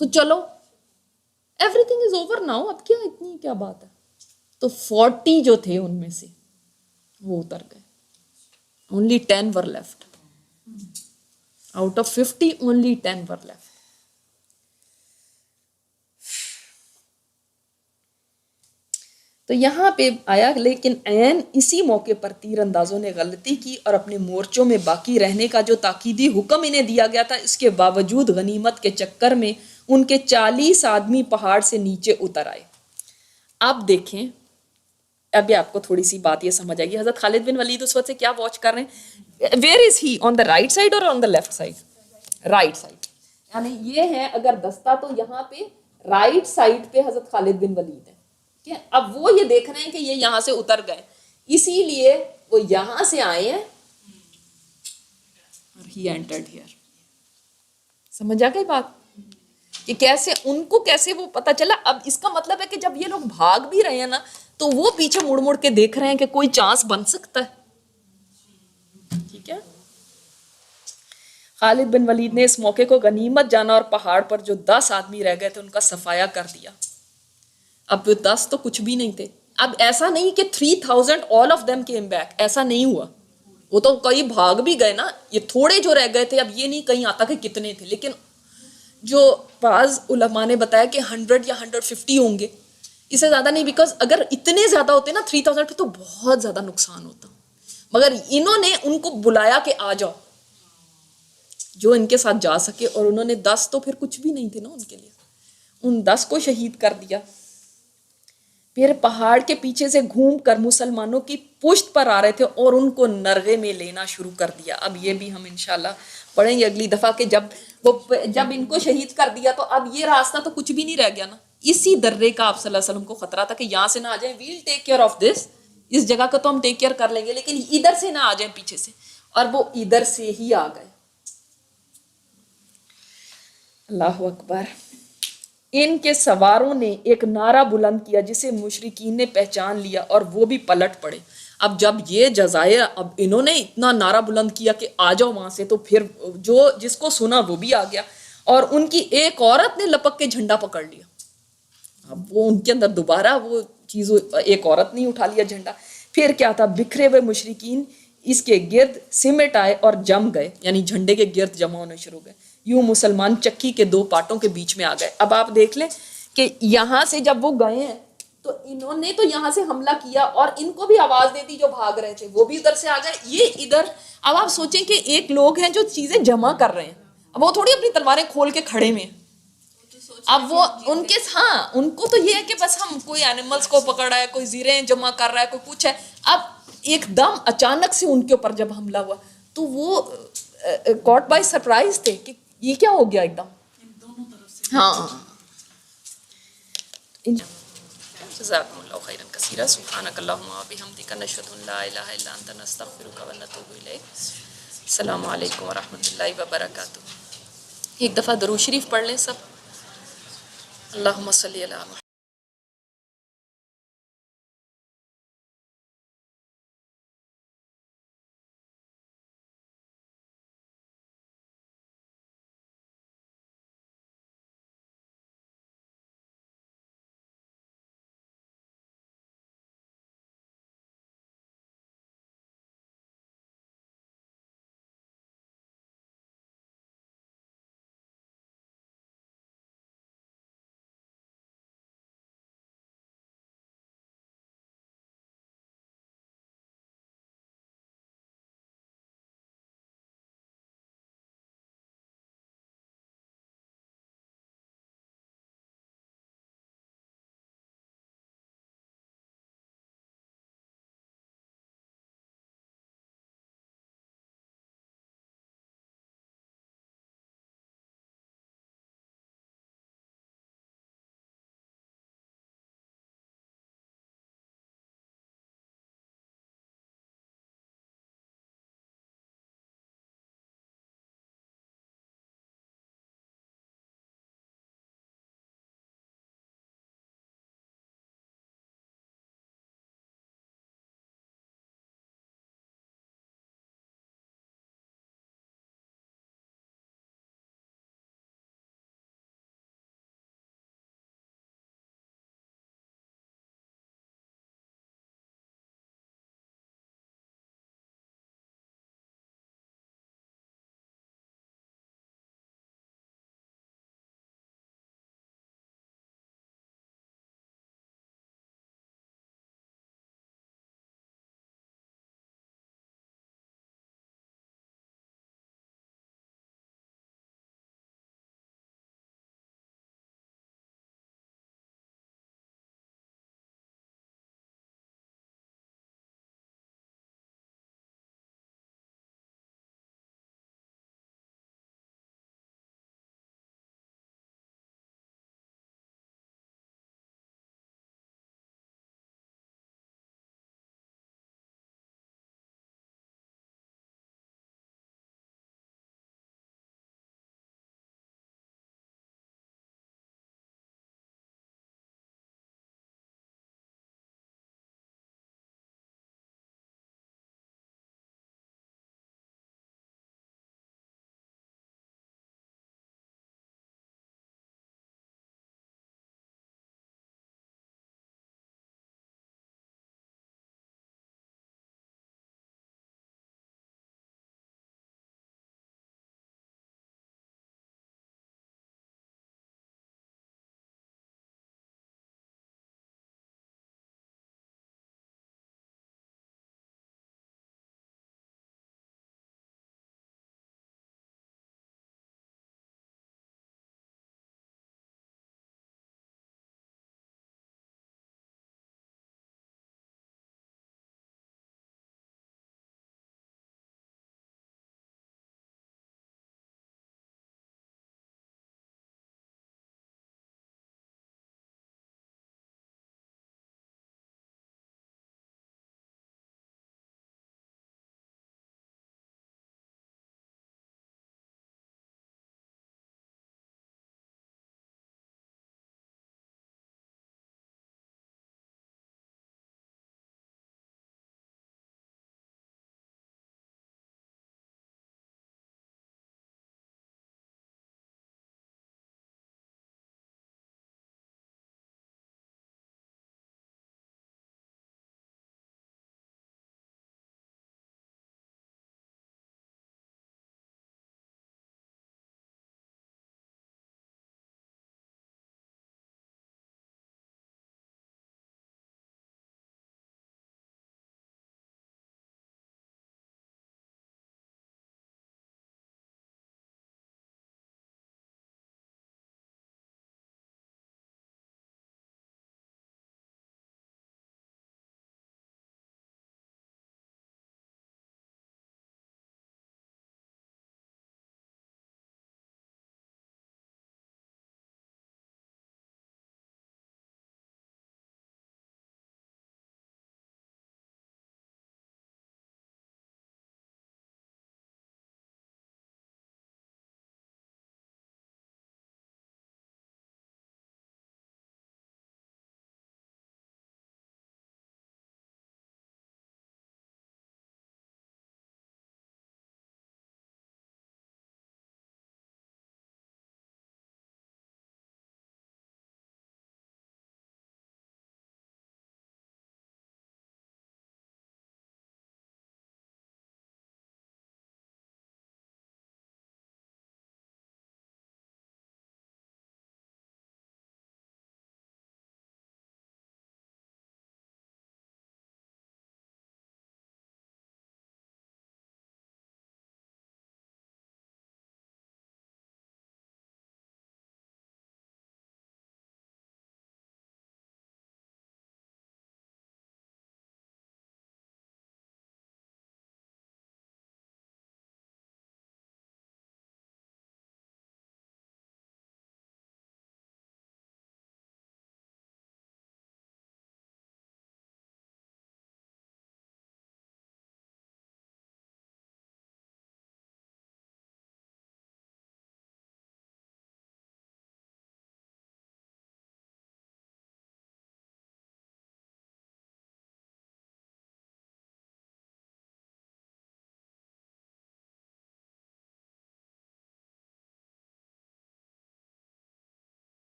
تو چلو every thing is over now, اب کیا اتنی کیا بات ہے. تو 40 جو تھے ان میں سے وہ اتر گئے. only 10 were left. out of 50 only 10 were left. تو یہاں پہ آیا، لیکن عین اسی موقع پر تیر اندازوں نے غلطی کی اور اپنے مورچوں میں باقی رہنے کا جو تاکیدی حکم انہیں دیا گیا تھا، اس کے باوجود غنیمت کے چکر میں ان کے 40 آدمی پہاڑ سے نیچے اتر آئے. آپ دیکھیں، ابھی آپ کو تھوڑی سی بات یہ سمجھ آئے گی. حضرت خالد بن ولید اس وقت سے کیا واچ کر رہے ہیں؟ Where is he, on the right side اور on the left side? Right side. یعنی یہ ہے اگر دستہ تو یہاں پہ رائٹ سائڈ پہ حضرت خالد بن ولید ہے. اب وہ یہ دیکھ رہے ہیں کہ یہ یہاں سے اتر گئے، اسی لیے وہ یہاں سے آئے ہیں اور ہی انٹرڈ ہیئر. سمجھ آ گئی بات کہ کیسے ان کو کیسے وہ پتا چلا. اب اس کا مطلب ہے کہ جب یہ لوگ بھاگ بھی رہے ہیں نا، تو وہ پیچھے مڑ مڑ کے دیکھ رہے ہیں کہ کوئی چانس بن سکتا ہے. ٹھیک ہے. خالد بن ولید نے اس موقع کو غنیمت جانا اور پہاڑ پر جو 10 آدمی رہ گئے تھے ان کا صفایا کر دیا. اب 10 تو کچھ بھی نہیں تھے. اب ایسا نہیں کہ 3000 all of them came back، ایسا نہیں ہوا. وہ تو کئی بھاگ بھی گئے نا، یہ تھوڑے جو رہ گئے تھے. اب یہ نہیں کہیں آتا کہ کتنے تھے، لیکن جو بعض علماء نے بتایا کہ 100 یا 150 ہوں گے، اس سے زیادہ نہیں. بیکاز اگر اتنے زیادہ ہوتے نا 3000 پہ تو بہت زیادہ نقصان ہوتا. مگر انہوں نے ان کو بلایا کہ آ جاؤ، جو ان کے ساتھ جا سکے. اور انہوں نے 10 تو پھر کچھ بھی نہیں تھے نا ان کے لیے، ان 10 کو شہید کر دیا. پھر پہاڑ کے پیچھے سے گھوم کر مسلمانوں کی پشت پر آ رہے تھے اور ان کو نرغے میں لینا شروع کر دیا. اب یہ بھی ہم انشاءاللہ پڑھیں گے اگلی دفعہ کہ جب ان کو شہید کر دیا تو اب یہ راستہ تو کچھ بھی نہیں رہ گیا نا. اسی درے کا آپ صلی اللہ علیہ وسلم کو خطرہ تھا کہ یہاں سے نہ آ جائیں، we'll take care of this, اس جگہ کا تو ہم ٹیک کیئر کر لیں گے، لیکن ادھر سے نہ آ جائیں پیچھے سے. اور وہ ادھر سے ہی آ گئے. اللہ اکبر. ان کے سواروں نے ایک نعرہ بلند کیا جسے مشرکین نے پہچان لیا اور وہ بھی پلٹ پڑے. اب جب یہ جزائر، اب انہوں نے اتنا نعرہ بلند کیا کہ آ جاؤ وہاں سے، تو پھر جس کو سنا وہ بھی آ گیا. اور ان کی ایک عورت نے لپک کے جھنڈا پکڑ لیا. اب وہ ان کے اندر دوبارہ وہ چیز، ایک عورت نہیں اٹھا لیا جھنڈا. پھر کیا تھا، بکھرے ہوئے مشرکین اس کے گرد سمٹ آئے اور جم گئے، یعنی جھنڈے کے گرد جمع ہونے شروع ہو گئے. یوں مسلمان چکی کے 2 پارٹوں کے بیچ میں آ گئے. اب آپ دیکھ لیں کہ یہاں سے جب وہ گئے ہیں تو انہوں نے تو یہاں سے حملہ کیا اور ان کو بھی آواز دے دی جو بھاگ رہے تھے، وہ بھی ادھر سے آ گئے، یہ ادھر. اب آپ سوچیں کہ ایک لوگ ہیں جو چیزیں جمع کر رہے ہیں، اب وہ تھوڑی اپنی تلواریں کھول کے کھڑے میں. اب وہ ان کے، ہاں ان کو تو یہ ہے کہ بس ہم کوئی اینیملز کو پکڑ رہا ہے، کوئی زیریں جمع کر رہا ہے، کوئی کچھ ہے. اب ایک دم اچانک سے ان کے اوپر جب حملہ ہوا تو وہ کاٹ بائی سرپرائز تھے کہ یہ کیا ہو گیا ایک دم. ہاں. جزاکم اللہ خیرا کثیرا. سبحانک اللہم و بحمدک، نشہد ان لا الہ الا انت، نستغفرک و نتوب الیک. السلام علیکم و رحمۃ اللہ وبرکاتہ. ایک دفعہ درود شریف پڑھ لیں سب. اللہم صلی علی محمد.